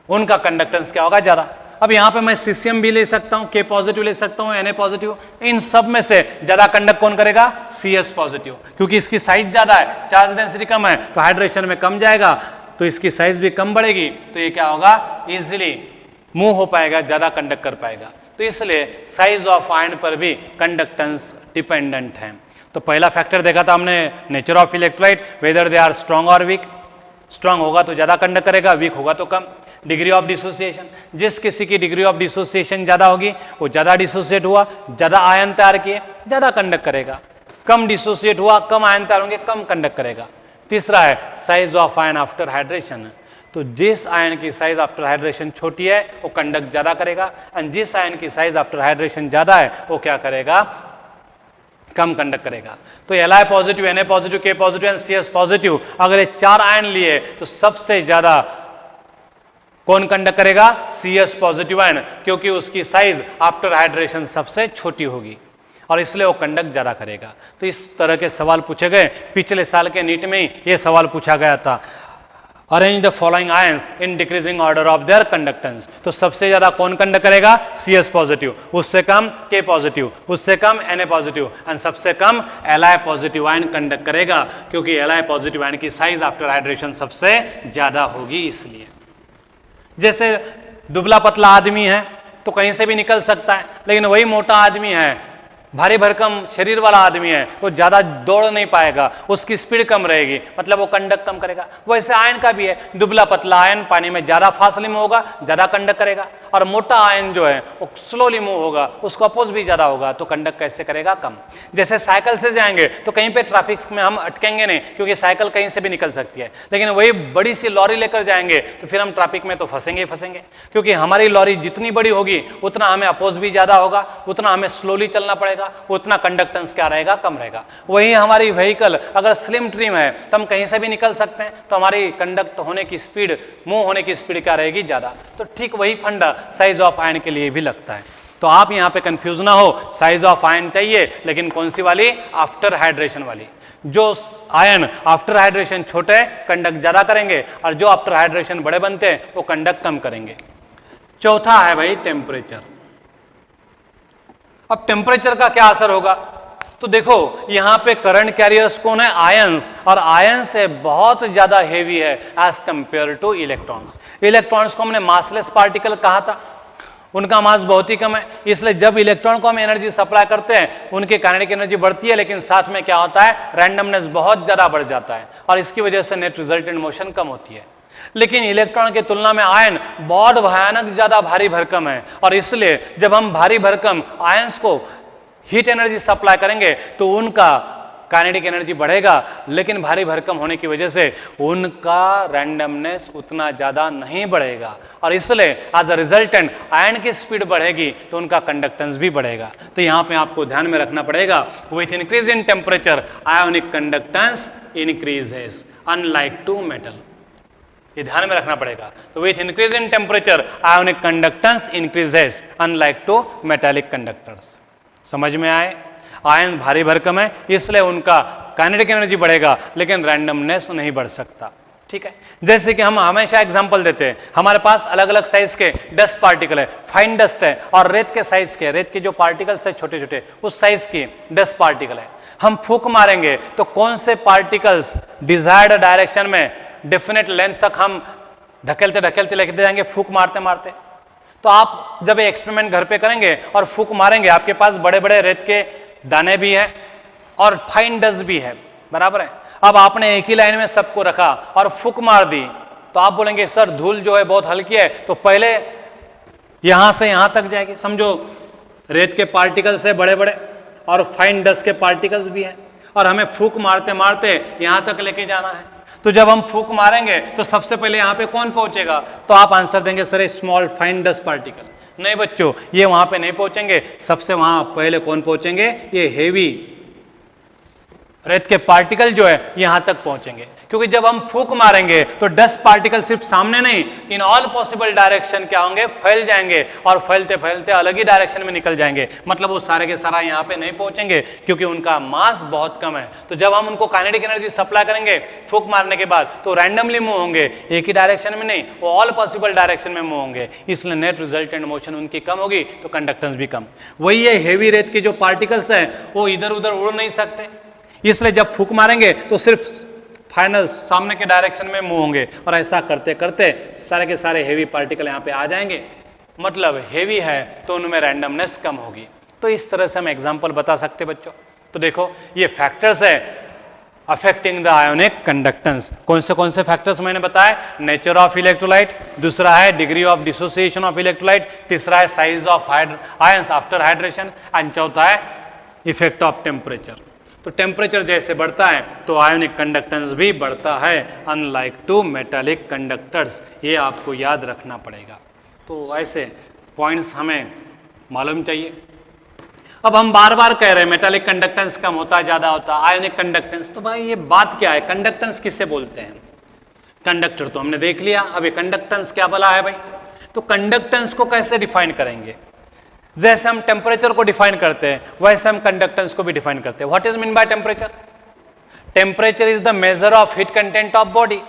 उनका कंडक्टेंस क्या होगा? ज्यादा. अब यहां पे मैं सीसियम भी ले सकता हूं, K पॉजिटिव ले सकता हूं, Na पॉजिटिव. इन सब में से ज्यादा कंडक्ट कौन करेगा? Cs पॉजिटिव, क्योंकि इसकी साइज ज्यादा है, चार्ज डेंसिटी कम है, तो हाइड्रेशन में कम जाएगा तो इसकी साइज भी कम बढ़ेगी, तो ये क्या होगा? इजिली मूव हो पाएगा, ज्यादा कंडक्ट कर पाएगा. तो इसलिए साइज ऑफ आयन पर भी कंडक्टेंस डिपेंडेंट है. तो पहला फैक्टर देखा था हमने, nature of electrolyte, whether they are strong और वीक. स्ट्रॉन्ग होगा तो ज्यादा कंडक्ट करेगा, वीक होगा तो कम. डिग्री ऑफ डिसोसिएशन, जिस किसी की डिग्री ऑफ डिसोसिएशन ज्यादा होगी वो ज्यादा डिसोसिएट हुआ, ज्यादा आयन तैयार किए, ज्यादा कंडक्ट करेगा. कम डिसोसिएट हुआ, कम आयन तैयार होंगे, कम कंडक्ट करेगा. तीसरा है size of ion after hydration. तो जिस आयन की साइज आफ्टर हाइड्रेशन छोटी है वो कंडक्ट ज्यादा करेगा, एंड जिस आयन की साइज आफ्टर हाइड्रेशन ज्यादा है वो क्या करेगा? कम कंडक्ट करेगा. तो Li positive, Na positive, K positive and Cs positive, अगर ये चार आयन लिए तो सबसे ज्यादा कौन कंडक्ट करेगा? Cs पॉजिटिव आयन, क्योंकि उसकी साइज आफ्टर हाइड्रेशन सबसे छोटी होगी और इसलिए वो कंडक्ट ज्यादा करेगा. तो इस तरह के सवाल पूछे गए. पिछले साल के नीट में ही ये सवाल पूछा गया था. Arrange the following ions in decreasing order of their conductance. तो सबसे ज्यादा कौन कंडक्ट करेगा? Cs पॉजिटिव, उससे कम K पॉजिटिव, उससे कम Na पॉजिटिव एंड सबसे कम Li पॉजिटिव आयन कंडक्ट करेगा, क्योंकि Li पॉजिटिव आयन की साइज आफ्टर हाइड्रेशन सबसे ज्यादा होगी। इसलिए जैसे दुबला पतला आदमी है तो कहीं से भी निकल सकता है, लेकिन वही मोटा आदमी है, भारी भरकम शरीर वाला आदमी है, वो ज्यादा दौड़ नहीं पाएगा, उसकी स्पीड कम रहेगी, मतलब वो कंडक्ट कम करेगा। वैसे आयन का भी है, दुबला पतला आयन पानी में ज्यादा फासले में होगा, ज्यादा कंडक्ट करेगा, और मोटा आयन जो है वो स्लोली मूव होगा, उसका अपोज भी ज्यादा होगा, तो कंडक्ट कैसे करेगा? कम। जैसे साइकिल से जाएंगे तो कहीं पे ट्रैफिक में हम अटकेंगे नहीं, क्योंकि साइकिल कहीं से भी निकल सकती है, लेकिन वही बड़ी सी लॉरी लेकर जाएंगे तो फिर हम ट्रैफिक में तो फंसेंगे ही फंसेंगे, क्योंकि हमारी लॉरी जितनी बड़ी होगी उतना हमें अपोज भी ज्यादा होगा, उतना हमें स्लोली चलना पड़ेगा, उतना कंडक्टेंस क्या रहेगा? कम रहेगा। वही हमारी व्हीकल अगर स्लिम ट्रिम है तो हम कहीं से भी निकल सकते हैं, तो हमारी कंडक्ट होने की स्पीड, मूव होने की स्पीड क्या रहेगी? ज्यादा। तो ठीक वही फंडा साइज ऑफ आयन के लिए भी लगता है। तो आप यहां पे कंफ्यूज ना हो, साइज ऑफ आयन चाहिए, लेकिन कौन सी वाली? आफ्टर हाइड्रेशन वाली। जो आयन आफ्टर हाइड्रेशन छोटे कंडक्ट ज्यादा करेंगे, और जो आफ्टर हाइड्रेशन बड़े बनते हैं वो कंडक्ट कम करेंगे। चौथा है भाई टेम्परेचर। अब टेम्परेचर का क्या असर होगा? तो देखो यहां पे करंट कैरियर्स कौन है? आयंस, और आयंस से बहुत ज्यादा हेवी है as compare to electrons. Electrons को हमने मासलेस पार्टिकल कहा था, उनका मास बहुत ही कम है, इसलिए जब इलेक्ट्रॉन को हम एनर्जी सप्लाई करते हैं उनकी काइनेटिक एनर्जी बढ़ती है, लेकिन साथ में क्या होता है? रैंडमनेस बहुत ज्यादा बढ़ जाता है, और इसकी वजह से नेट रिजल्टेंट मोशन कम होती है। लेकिन इलेक्ट्रॉन की तुलना में आयन बहुत भयानक ज्यादा भारी भरकम है, और इसलिए जब हम भारी भरकम आयंस को हीट एनर्जी सप्लाई करेंगे तो उनका काइनेटिक एनर्जी बढ़ेगा, लेकिन भारी भरकम होने की वजह से उनका रैंडमनेस उतना ज्यादा नहीं बढ़ेगा, और इसलिए एज अ रिजल्टेंट आयन की स्पीड बढ़ेगी तो उनका कंडक्टेंस भी बढ़ेगा। तो यहां पे आपको ध्यान में रखना पड़ेगा, with increase in temperature ionic conductance increases unlike to metal. ये ध्यान में रखना पड़ेगा। तो with increase in temperature ionic conductance increases unlike to metallic conductors. समझ में आए? आयन भारी भरकम है, इसलिए उनका काइनेटिक एनर्जी बढ़ेगा, लेकिन रैंडमनेस नहीं बढ़ सकता। ठीक है, जैसे कि हम हमेशा एग्जांपल देते हैं, हमारे पास अलग अलग साइज के डस्ट पार्टिकल है, फाइन डस्ट है, और रेत के साइज के, रेत के जो पार्टिकल्स है छोटे छोटे, उस साइज की डस्ट पार्टिकल है। हम फूंक मारेंगे तो कौन से पार्टिकल्स डिजायर्ड डायरेक्शन में डेफिनेट लेंथ तक हम ढकेलते ढकेलते लेके जाएंगे, फूंक मारते मारते। तो आप जब एक्सपेरिमेंट घर पे करेंगे और फूंक मारेंगे, आपके पास बड़े बड़े रेत के दाने भी हैं और फाइन डस्ट भी है, बराबर है। अब आपने एक ही लाइन में सबको रखा और फूंक मार दी, तो आप बोलेंगे सर धूल जो है बहुत हल्की है, तो पहले यहां से यहां तक जाएगी। समझो रेत के पार्टिकल्स है बड़े बड़े और फाइन डस्ट के पार्टिकल्स भी हैं, और हमें फूंक मारते मारते यहां तक लेके जाना है। तो जब हम फूंक मारेंगे तो सबसे पहले यहां पे कौन पहुंचेगा? तो आप आंसर देंगे sir small fine dust particle. नहीं बच्चों, ये वहां पे नहीं पहुंचेंगे, सबसे वहां पहले कौन पहुंचेंगे? ये हेवी रेत के पार्टिकल जो है यहां तक पहुंचेंगे, क्योंकि जब हम फूंक मारेंगे तो डस्ट पार्टिकल सिर्फ सामने नहीं, इन ऑल पॉसिबल डायरेक्शन क्या होंगे? फैल जाएंगे, और फैलते फैलते अलग ही डायरेक्शन में निकल जाएंगे। मतलब वो सारे के सारा यहां पे नहीं पहुंचेंगे, क्योंकि उनका मास बहुत कम है। तो जब हम उनको काइनेटिक एनर्जी सप्लाई करेंगे फूंक मारने के बाद, तो रैंडमली मूव होंगे, एक ही डायरेक्शन में नहीं, वो ऑल पॉसिबल डायरेक्शन में मूव होंगे, इसलिए नेट रिजल्टेंट मोशन उनकी कम होगी, तो कंडक्टेंस भी कम। वही है हेवी रेत के जो पार्टिकल्स हैं वो इधर उधर उड़ नहीं सकते, इसलिए जब फूंक मारेंगे तो सिर्फ फाइनल सामने के डायरेक्शन में मूव होंगे, और ऐसा करते करते सारे के सारे हेवी पार्टिकल यहाँ पे आ जाएंगे। मतलब हेवी है तो उनमें रैंडमनेस कम होगी। तो इस तरह से हम एग्जांपल बता सकते बच्चों। तो देखो ये फैक्टर्स है अफेक्टिंग द आयोनिक कंडक्टेंस। कौन से फैक्टर्स मैंने बताया? नेचर ऑफ इलेक्ट्रोलाइट, दूसरा है degree of dissociation of electrolyte, तीसरा है size of ions after hydration, and चौथा है इफेक्ट ऑफ टेम्परेचर। तो टेम्परेचर जैसे बढ़ता है तो आयोनिक कंडक्टेंस भी बढ़ता है, अनलाइक टू मेटालिक कंडक्टर्स। ये आपको याद रखना पड़ेगा। तो ऐसे पॉइंट्स हमें मालूम चाहिए। अब हम बार बार कह रहे हैं मेटालिक कंडक्टेंस कम होता ज्यादा होता, आयोनिक कंडक्टेंस, तो भाई ये बात क्या है? कंडक्टेंस किससे बोलते हैं? कंडक्टर तो हमने देख लिया, अब ये कंडक्टेंस क्या भला है भाई? तो कंडक्टेंस को कैसे डिफाइन करेंगे? जैसे हम टेम्परेचर को डिफाइन करते हैं वैसे हम कंडक्टेंस को भी डिफाइन करते हैं। What is mean by temperature? Temperature is the measure of heat content of body.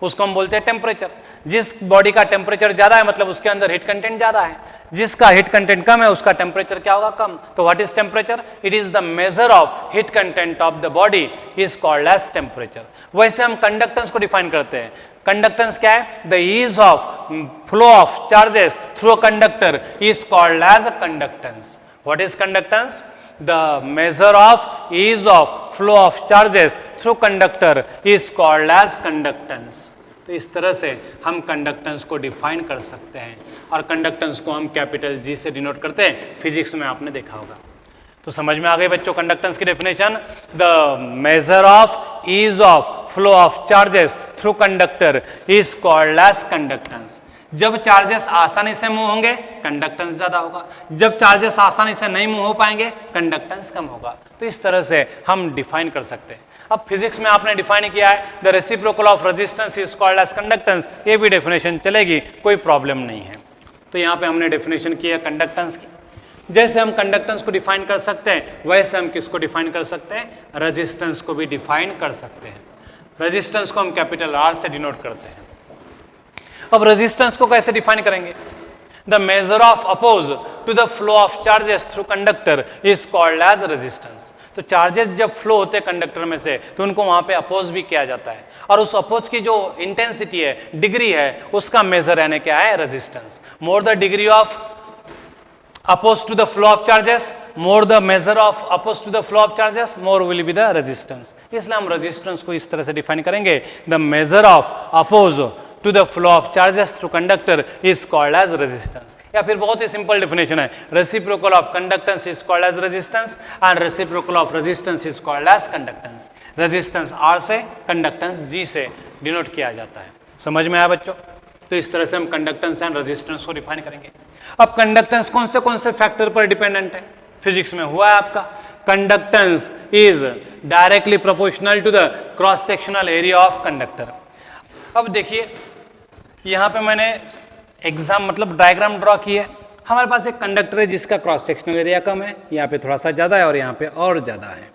उसको हम बोलते हैं टेम्परेचर। जिस बॉडी का टेम्परेचर ज्यादा है मतलब उसके अंदर हीट कंटेंट ज्यादा है, जिसका हीट कंटेंट कम है उसका टेम्परेचर क्या होगा, कम। तो what is temperature? It is the measure of heat content of the body is called as temperature. वैसे हम कंडक्टेंस को डिफाइन करते हैं। कंडक्टेंस क्या है? The ease of flow of charges through a conductor is called as a conductance. What is conductance? The measure of ease of flow of charges through conductor is called as conductance। तो इस तरह से हम conductance को define कर सकते हैं और कंडक्टेंस को हम कैपिटल G से डिनोट करते हैं। फिजिक्स में आपने देखा होगा। तो समझ में आ गई बच्चों कंडक्टेंस की definition? The measure of ease of flow of charges through conductor is called as conductance. जब चार्जेस आसानी से मूव होंगे कंडक्टेंस ज्यादा होगा, जब चार्जेस आसानी से नहीं मूव हो पाएंगे कंडक्टेंस कम होगा। तो इस तरह से हम डिफाइन कर सकते हैं। अब फिजिक्स में आपने डिफाइन किया है the reciprocal of resistance is called as conductance, ये भी डेफिनेशन चलेगी, कोई प्रॉब्लम नहीं है। तो यहाँ पे हमने डेफिनेशन की है कंडक्टेंस की। जैसे हम कंडक्टेंस को डिफाइन कर सकते हैं वैसे हम किसको डिफाइन कर सकते हैं? रेजिस्टेंस को भी डिफाइन कर सकते हैं। रेजिस्टेंस को हम कैपिटल R से डिनोट करते हैं। अब रेजिस्टेंस को कैसे डिफाइन करेंगे? The measure of oppose to the flow of charges through conductor is called as resistance. तो चार्जेस जब फ्लो होते हैं कंडक्टर में से तो उनको वहां पे अपोज भी किया जाता है और उस अपोज की जो इंटेंसिटी है, डिग्री है, उसका मेजर यानी क्या है? Resistance. More the degree of opposed to the flow of charges, more the measure of opposed to the flow of charges, more will be the resistance। इसलिए हम रेजिस्टेंस को इस तरह से डिफाइन करेंगे the measure of oppose to the flow of charges through conductor is called as resistance। या फिर बहुत ही सिंपल डेफिनेशन है, reciprocal of conductance is called as resistance and reciprocal of resistance is called as conductance. Resistance R से, conductance G से denote किया जाता है। समझ में आया बच्चों? तो इस तरह से हम कंडक्टेंस एंड रेजिस्टेंस को डिफाइन करेंगे। अब कंडक्टेंस कौन से फैक्टर पर डिपेंडेंट है? फिजिक्स में हुआ है आपका, conductance is directly proportional to the cross sectional area of conductor. अब देखिए यहां पे मैंने मतलब डायग्राम ड्रॉ की है। हमारे पास एक कंडक्टर है जिसका क्रॉस सेक्शनल एरिया कम है, यहाँ पे थोड़ा सा ज्यादा है और यहाँ पे और ज्यादा है।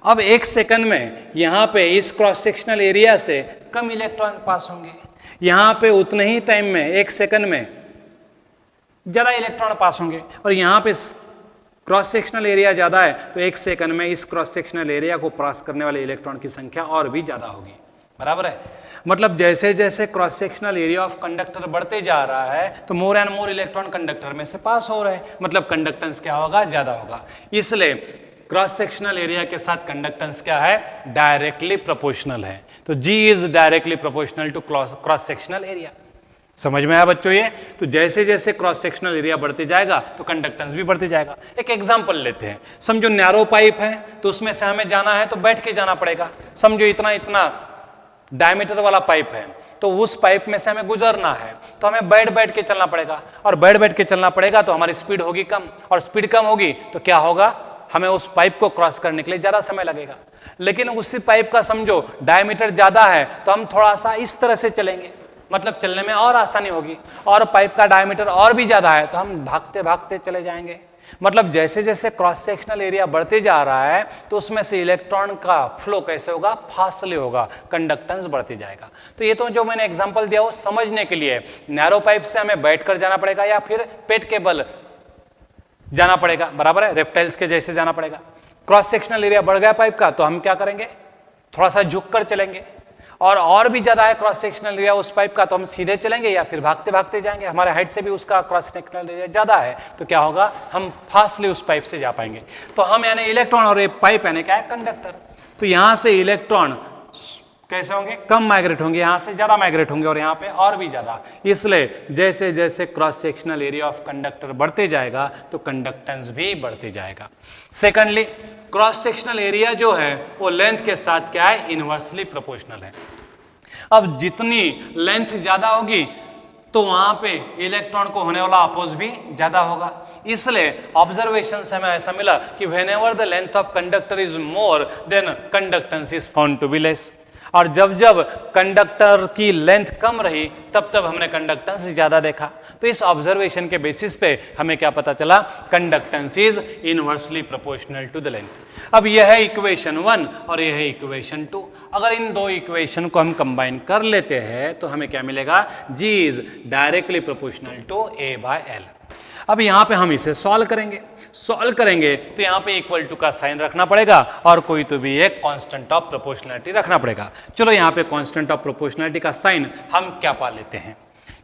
अब एक सेकंड में यहाँ पे इस क्रॉस सेक्शनल एरिया से कम इलेक्ट्रॉन पास होंगे, यहाँ पे उतने ही टाइम में एक सेकंड में ज्यादा इलेक्ट्रॉन पास होंगे और यहाँ पे क्रॉस सेक्शनल एरिया ज्यादा है तो एक सेकंड में इस क्रॉस सेक्शनल एरिया को पास करने वाले इलेक्ट्रॉन की संख्या और भी ज्यादा होगी। बराबर है? मतलब जैसे जैसे cross sectional area of conductor बढ़ते जा रहा है तो more and more electron conductor में से पास हो रहे हैं, मतलब कंडक्टेंस क्या होगा? ज्यादा होगा। इसलिए क्रॉस सेक्शनल एरिया के साथ कंडक्टेंस क्या है? डायरेक्टली प्रोपोर्शनल है। तो G is directly proportional to cross sectional area. समझ में आया बच्चों ये? तो जैसे जैसे क्रॉस सेक्शनल एरिया बढ़ते जाएगा तो कंडक्टेंस भी बढ़ते जाएगा। एक एग्जांपल लेते हैं, समझो नैरो पाइप है तो उसमें से हमें जाना है तो बैठ के जाना पड़ेगा। समझो इतना डायमीटर वाला पाइप है तो उस पाइप में से हमें गुजरना है तो हमें बैठ के चलना पड़ेगा और बैठ के चलना पड़ेगा तो हमारी स्पीड होगी कम और स्पीड कम होगी तो क्या होगा? हमें उस पाइप को क्रॉस करने के लिए ज्यादा समय लगेगा। लेकिन उसी पाइप का समझो डायमीटर ज्यादा है तो हम थोड़ा सा इस तरह से चलेंगे, मतलब चलने में और आसानी होगी, और पाइप का डायमीटर और भी ज्यादा है तो हम भागते भागते चले जाएंगे। मतलब जैसे जैसे क्रॉस सेक्शनल एरिया बढ़ते जा रहा है तो उसमें से इलेक्ट्रॉन का फ्लो कैसे होगा? फास्टली होगा, कंडक्टेंस बढ़ती जाएगा। तो ये तो जो मैंने एग्जांपल दिया वो समझने के लिए, नैरो पाइप से हमें बैठकर जाना पड़ेगा या फिर पेट के बल जाना पड़ेगा। बराबर है? रेप्टाइल्स के जैसे जाना पड़ेगा। क्रॉस सेक्शनल एरिया बढ़ गया पाइप का तो हम क्या करेंगे? थोड़ा सा झुक कर चलेंगे, और भी ज्यादा है क्रॉस सेक्शनल एरिया उस पाइप का तो हम सीधे चलेंगे या फिर भागते भागते जाएंगे। हमारे हाइट से भी उसका क्रॉस सेक्शनल एरिया ज्यादा है तो क्या होगा? हम फास्टली उस पाइप से जा पाएंगे। तो हम यानी इलेक्ट्रॉन और ये पाइप यानी क्या है? कंडक्टर। तो यहां से इलेक्ट्रॉन कैसे होंगे? कम माइग्रेट होंगे, यहां से ज्यादा माइग्रेट होंगे और यहां पे और भी ज्यादा। इसलिए जैसे जैसे cross sectional area of conductor बढ़ते जाएगा तो कंडक्टेंस भी बढ़ते जाएगा। सेकेंडली, क्रॉस सेक्शनल एरिया जो है वो लेंथ के साथ क्या है? इनवर्सली प्रोपोर्शनल है। अब जितनी लेंथ ज्यादा होगी तो वहां पे इलेक्ट्रॉन को होने वाला अपोज भी ज्यादा होगा। इसलिए ऑब्जर्वेशन से हमें ऐसा मिला कि whenever the length of conductor is more then conductance is found to be less. और जब जब कंडक्टर की लेंथ कम रही तब तब हमने कंडक्टेंस ज्यादा देखा। तो इस ऑब्जर्वेशन के बेसिस पे हमें क्या पता चला, conductance is inversely proportional to the length. अब यह है इक्वेशन 1 और यह है इक्वेशन 2। अगर इन दो इक्वेशन को हम कंबाइन कर लेते हैं तो हमें क्या मिलेगा, G is directly proportional to A/L। अब यहां पे हम इसे सॉल्व करेंगे तो यहां पे इक्वल टू का साइन रखना पड़ेगा और कोई तो भी एक कांस्टेंट ऑफ प्रोपोर्शनैलिटी रखना पड़ेगा। चलो यहां पे कांस्टेंट ऑफ प्रोपोर्शनैलिटी का साइन हम कैपा लेते हैं,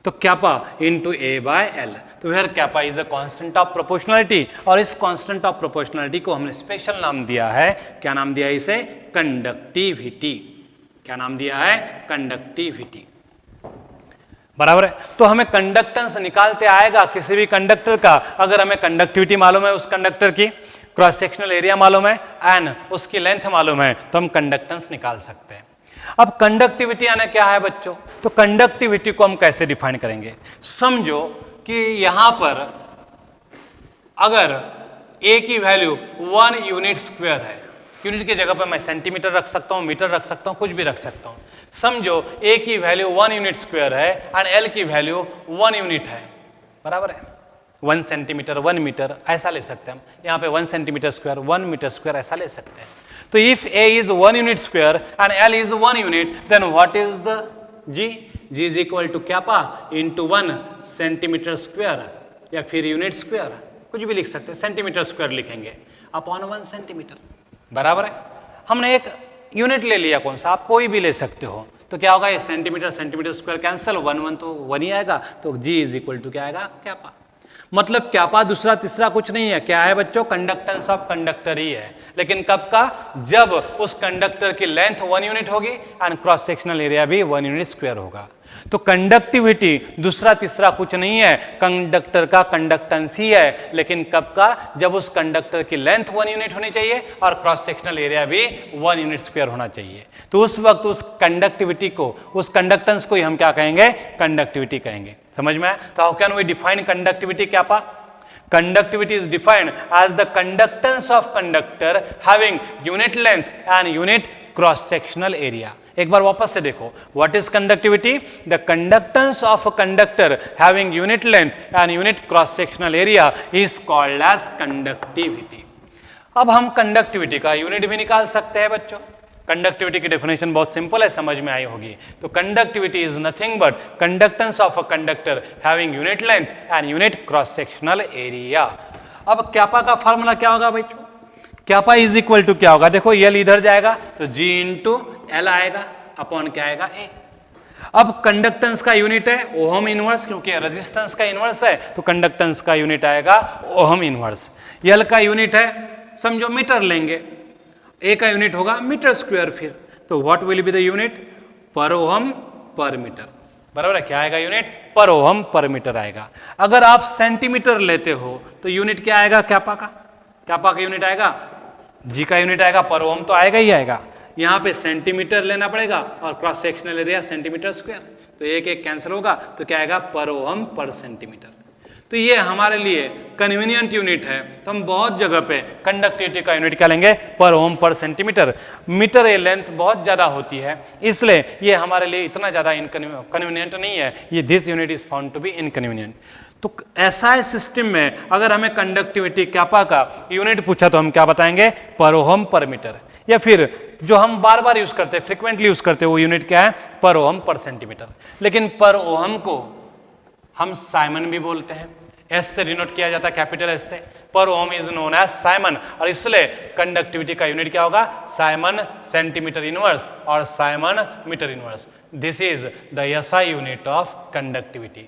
तो कैपा इनटू A/L। तो फिर kappa is a constant of proportionality और इस कांस्टेंट ऑफ प्रोपोर्शनैलिटी को हमने स्पेशल नाम दिया है, क्या नाम दिया है इसे, कंडक्टिविटी। क्या नाम दिया है, कंडक्टिविटी। बराबर है। तो हमें कंडक्टेंस निकालते आएगा किसी भी कंडक्टर का, अगर हमें कंडक्टिविटी मालूम है उस कंडक्टर की, क्रॉस सेक्शनल एरिया मालूम है एंड उसकी लेंथ मालूम है, तो हम कंडक्टेंस निकाल सकते हैं। अब कंडक्टिविटी यानी क्या है बच्चों, तो कंडक्टिविटी को हम कैसे डिफाइन करेंगे, समझो कि यहां पर अगर ए की वैल्यू 1 यूनिट स्क्वायर है, यूनिट की जगह पर मैं सेंटीमीटर रख सकता हूं, मीटर रख सकता हूं, कुछ भी रख सकता हूं। समझो ए की वैल्यू 1 यूनिट स्क्वायर है एंड एल की वैल्यू 1 यूनिट है, बराबर है, 1 सेंटीमीटर 1 मीटर ऐसा ले सकते हैं हम, यहाँ पे 1 सेंटीमीटर स्क्वायर 1 मीटर स्क्वायर ऐसा ले सकते हैं। तो if A is 1 unit square and L is 1 unit, then what is the G, G is equal to kappa into 1 centimetre square या फिर यूनिट स्क्वायर, कुछ भी लिख सकते हैं, सेंटीमीटर स्क्वायर लिखेंगे अपॉन 1 सेंटीमीटर, बराबर है। हमने एक यूनिट ले लिया, कौन सा, आप कोई भी ले सकते हो, तो क्या होगा, ये सेंटीमीटर सेंटीमीटर स्क्वायर कैंसिल, 1 1 तो 1 ही आएगा, तो G इज इक्वल टू क्या आएगा, कैपा। मतलब कैपा दूसरा तीसरा कुछ नहीं है, क्या है बच्चों, कंडक्टेंस ऑफ कंडक्टर ही है, लेकिन कब का, जब उस कंडक्टर की लेंथ 1 यूनिट होगी एंड क्रॉस सेक्शनल एरिया भी 1 यूनिट स्क्वायर होगा। तो कंडक्टिविटी दूसरा तीसरा कुछ नहीं है, कंडक्टर का कंडक्टेंस ही है, लेकिन कब का, जब उस कंडक्टर की लेंथ 1 यूनिट होनी चाहिए और क्रॉस सेक्शनल एरिया भी 1 यूनिट स्क्वायर होना चाहिए। तो उस वक्त उस कंडक्टिविटी को, उस कंडक्टेंस को ही हम क्या कहेंगे, कंडक्टिविटी कहेंगे। समझ में आया? तो how can we define conductivity, kappa? Conductivity is defined as the conductance of conductor having unit length and unit cross sectional area. एक बार वापस से देखो, what is conductivity? The conductance of a conductor having unit length and unit cross sectional area is called as conductivity. अब हम conductivity का unit भी निकाल सकते हैं बच्चों। कंडक्टिविटी की डेफिनेशन बहुत सिंपल है, समझ में आई होगी। तो conductivity is nothing but conductance of a conductor having unit length and unit cross sectional area. अब कैपा का फॉर्मूला क्या होगा भाई, कैपा इज इक्वल टू क्या होगा, देखो एल इधर जाएगा तो जी इंटू एल आएगा अपॉन क्या आएगा, ए। अब कंडक्टेंस का यूनिट है ओहम इनवर्स, क्योंकि रेजिस्टेंस का इनवर्स है तो कंडक्टेंस का यूनिट आएगा ओहम इनवर्स। एल का यूनिट है, समझो मीटर लेंगे, ए का यूनिट होगा मीटर स्क्वायर, फिर तो what will be the unit, पर ओहम पर मीटर, बराबर है। क्या आएगा यूनिट, पर ओहम पर मीटर आएगा। अगर आप सेंटीमीटर लेते हो तो यूनिट क्या आएगा, कैपा का, कैपा का यूनिट आएगा, जी का यूनिट आएगा, पर ओहम तो आएगा ही आएगा। यहाँ पे सेंटीमीटर लेना पड़ेगा और cross sectional area centimetre square, तो एक एक कैंसिल होगा तो क्या आएगा, पर ओहम पर सेंटीमीटर। तो ये हमारे लिए कन्वीनियंट यूनिट है, तो हम बहुत जगह पे कंडक्टिविटी का यूनिट क्या लेंगे, पर ओम पर सेंटीमीटर। मीटर ये लेंथ बहुत ज़्यादा होती है, इसलिए ये हमारे लिए इतना ज़्यादा कन्वीनियंट नहीं है, ये this unit is found to be inconvenient. तो ऐसा है सिस्टम में अगर हमें कंडक्टिविटी कैपा का यूनिट पूछा तो हम क्या बताएंगे, पर ओम पर मीटर, या फिर जो हम बार बार यूज करते हैं, फ्रिक्वेंटली यूज करते हैं, वो यूनिट क्या है, पर ओम पर सेंटीमीटर। लेकिन पर ओम को हम साइमन भी बोलते हैं, एस से डिनोट किया जाता है, कैपिटल एस से। पर ohm is known as siemens, और इसलिए कंडक्टिविटी का यूनिट क्या होगा, साइमन सेंटीमीटर इनवर्स और siemens metre inverse. This is the SI unit of conductivity.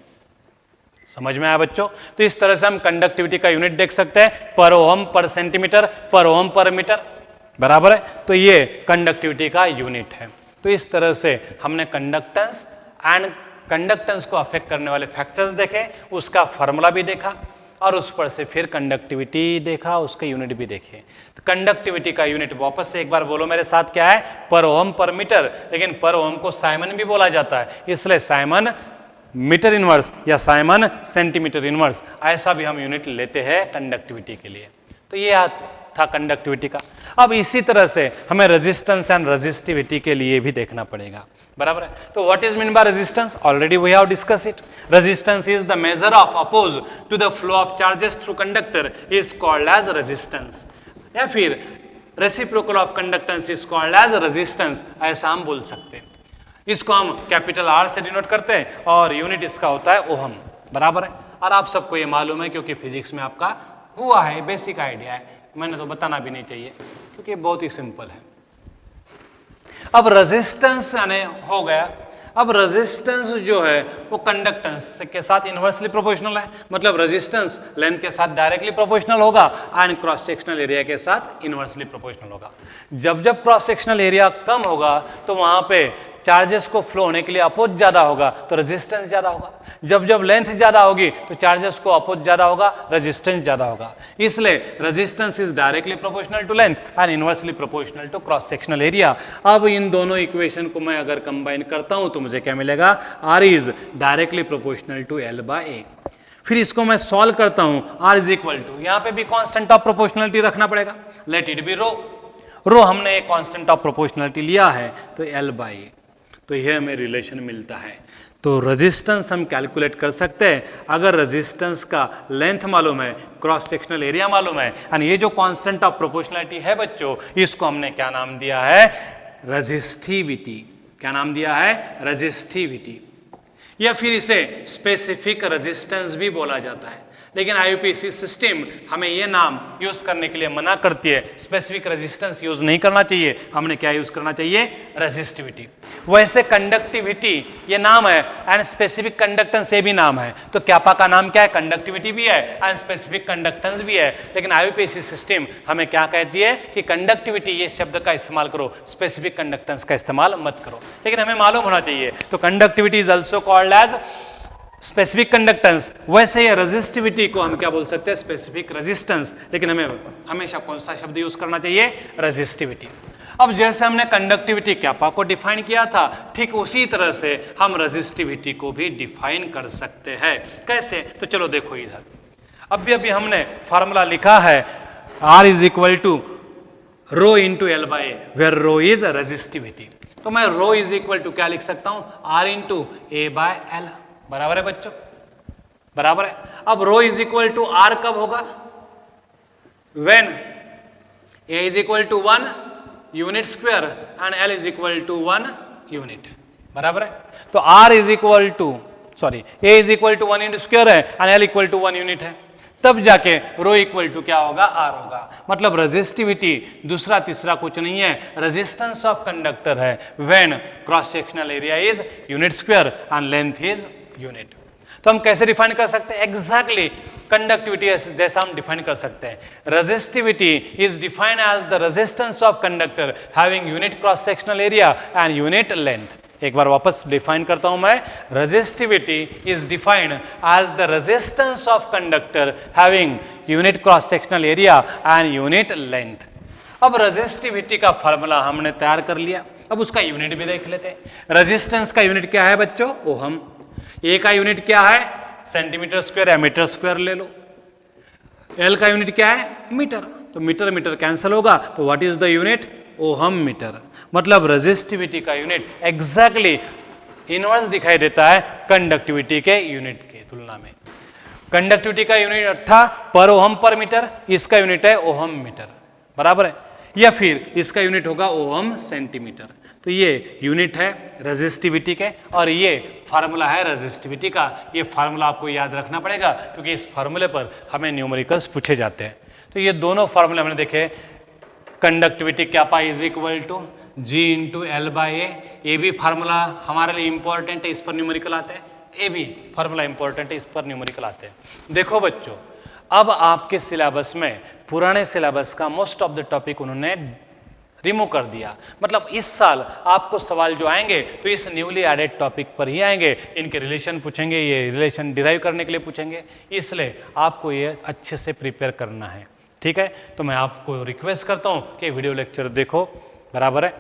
समझ में आया बच्चों? तो इस तरह से हम कंडक्टिविटी का यूनिट देख सकते हैं, पर ओम पर सेंटीमीटर, पर ओम पर मीटर, बराबर है। तो ये कंडक्टिविटी का यूनिट है। तो इस तरह से हमने कंडक्टेंस एंड कंडक्टेंस को अफेक्ट करने वाले फैक्टर्स देखे, उसका फॉर्मूला भी देखा और उस पर से फिर कंडक्टिविटी देखा, उसके यूनिट भी देखे। तो कंडक्टिविटी का यूनिट वापस से एक बार बोलो मेरे साथ, क्या है, पर ओम पर मीटर। लेकिन पर ओम को साइमन भी बोला जाता है, इसलिए साइमन मीटर इनवर्स या साइमन सेंटीमीटर इनवर्स, ऐसा भी हम यूनिट लेते हैं कंडक्टिविटी के लिए। तो ये था कंडक्टिविटी का। अब इसी तरह से हमें रेजिस्टेंस एंड रेजिस्टिविटी के लिए भी देखना पड़ेगा, बराबर है। तो what is mean by resistance? Already we have discuss it. Resistance is the measure of oppose to the flow of charges through conductor is called as resistance, या फिर reciprocal of conductance is called as resistance, ऐसा हम बोल सकते हैं। इसको हम capital R से डिनोट करते हैं और यूनिट इसका होता है ओहम, बराबर है। और आप सबको ये मालूम है क्योंकि फिजिक्स में आपका हुआ है, बेसिक आइडिया है, मैंने तो बताना भी नहीं चाहिए क्योंकि बहुत ही सिंपल है। अब रेजिस्टेंस यानी हो गया। अब रेजिस्टेंस जो है वो कंडक्टेंस के साथ इनवर्सली प्रोपोर्शनल है, मतलब रेजिस्टेंस लेंथ के साथ डायरेक्टली प्रोपोर्शनल होगा एंड क्रॉस सेक्शनल एरिया के साथ इनवर्सली प्रोपोर्शनल होगा। जब जब क्रॉस सेक्शनल एरिया कम होगा तो वहां पे चार्जेस को फ्लो होने के लिए अपोज ज्यादा होगा तो रेजिस्टेंस ज्यादा होगा। जब जब लेंथ ज्यादा होगी तो चार्जेस को अपोज ज्यादा होगा, रेजिस्टेंस ज्यादा होगा। इसलिए resistance is directly proportional to length and inversely proportional to cross sectional area. अब इन दोनों इक्वेशन को मैं अगर कंबाइन करता हूं तो मुझे क्या मिलेगा? R is directly proportional to L by A. फिर इसको मैं सॉल्व करता हूं, आर इज इक्वल टू, यहां पे भी कांस्टेंट ऑफ प्रोपोर्शनलिटी रखना पड़ेगा, लेट इट बी रो। रो हमने एक कांस्टेंट ऑफ प्रोपोर्शनलिटी लिया है तो एल बाय ए, तो यह हमें रिलेशन मिलता है। तो रेजिस्टेंस हम कैलकुलेट कर सकते हैं अगर रेजिस्टेंस का लेंथ मालूम है, क्रॉस सेक्शनल एरिया मालूम है, एंड ये जो कांस्टेंट ऑफ प्रोपोर्शनलिटी है बच्चों, इसको हमने क्या नाम दिया है? रेजिस्टिविटी। क्या नाम दिया है? रेजिस्टिविटी, या फिर इसे स्पेसिफिक रेजिस्टेंस भी बोला जाता है। लेकिन आईयूपीएसी सिस्टम हमें यह नाम यूज करने के लिए मना करती है, स्पेसिफिक रेजिस्टेंस यूज नहीं करना चाहिए, हमने क्या यूज करना चाहिए? रेजिस्टिविटी। वैसे कंडक्टिविटी ये नाम है एंड स्पेसिफिक कंडक्टेंस ये भी नाम है, तो कैपा का नाम क्या है? कंडक्टिविटी भी है एंड स्पेसिफिक कंडक्टेंस भी है। लेकिन आईयूपीएसी सिस्टम हमें क्या कहती है कि कंडक्टिविटी ये शब्द का इस्तेमाल करो, स्पेसिफिक कंडक्टेंस का इस्तेमाल मत करो। लेकिन हमें मालूम होना चाहिए, तो conductivity is also called as specific conductance. वैसे ये रेजिस्टिविटी को हम क्या बोल सकते हैं? Specific resistance. लेकिन हमें हमेशा कौन सा शब्द यूज करना चाहिए? रेजिस्टिविटी। अब जैसे हमने कंडक्टिविटी कैपा को डिफाइन किया था, ठीक उसी तरह से हम रेजिस्टिविटी को भी डिफाइन कर सकते हैं। कैसे? तो चलो देखो इधर, अभी हमने फॉर्मूला लिखा है R is equal to rho into L by A, where rho is resistivity. तो मैं रो इज इक्वल टू क्या लिख सकता हूं? R into A by L, बराबर है बच्चों, बराबर है। अब rho is equal to R कब होगा? When A is equal to 1 unit square and L is equal to 1 unit, बराबर है। तो R is equal to A is equal to 1 unit square है and L equal to 1 unit है, तब जाके rho equal to क्या होगा? Are होगा। मतलब रेजिस्टिविटी दूसरा तीसरा कुछ नहीं है, रेजिस्टेंस ऑफ कंडक्टर है when cross sectional area is unit square and length is unit. तो हम कैसे डिफाइन कर सकते हैं? एग्जैक्टली कंडक्टिविटी जैसा हम डिफाइन कर सकते हैं। Resistivity is defined as the resistance of conductor having unit cross sectional area and unit length. एक बार वापस डिफाइन करता हूं मैं, resistivity is defined as the resistance of conductor having unit cross sectional area and unit length. अब resistivity का formula हमने तैयार कर लिया, अब उसका यूनिट भी देख लेते हैं। रेजिस्टेंस का यूनिट क्या है बच्चों? ओहम। ए का यूनिट क्या है? सेंटीमीटर स्क्वायर या मीटर स्क्वायर ले लो। एल का यूनिट क्या है? मीटर। तो मीटर मीटर कैंसिल होगा, तो what is the unit? Ohm metre. मतलब रेजिस्टिविटी का यूनिट एग्जैक्टली इनवर्स दिखाई देता है कंडक्टिविटी के यूनिट के तुलना में। कंडक्टिविटी का यूनिट था पर ओहम पर मीटर, इसका यूनिट है ओहम मीटर, बराबर है। या फिर इसका यूनिट होगा ओहम सेंटीमीटर। तो ये यूनिट है रेजिस्टिविटी के और ये फार्मूला है रेजिस्टिविटी का। ये फार्मूला आपको याद रखना पड़ेगा क्योंकि इस फार्मूले पर हमें न्यूमेरिकल्स पूछे जाते हैं। तो ये दोनों फार्मूले हमने देखे, conductivity kappa is equal to G into L by A. ये भी फार्मूला हमारे लिए इंपॉर्टेंट है, इस पर न्यूमेरिकल आते हैं। ये भी फार्मूला इंपॉर्टेंट है, इस पर न्यूमेरिकल आते हैं। देखो बच्चों, अब आपके सिलेबस में पुराने सिलेबस का मोस्ट ऑफ द टॉपिक उन्होंने रिमूव कर दिया। मतलब इस साल आपको सवाल जो आएंगे तो इस न्यूली एडेड टॉपिक पर ही आएंगे। इनके रिलेशन पूछेंगे, ये रिलेशन डिराइव करने के लिए पूछेंगे, इसलिए आपको ये अच्छे से प्रिपेयर करना है, ठीक है। तो मैं आपको रिक्वेस्ट करता हूँ कि वीडियो लेक्चर देखो, बराबर है।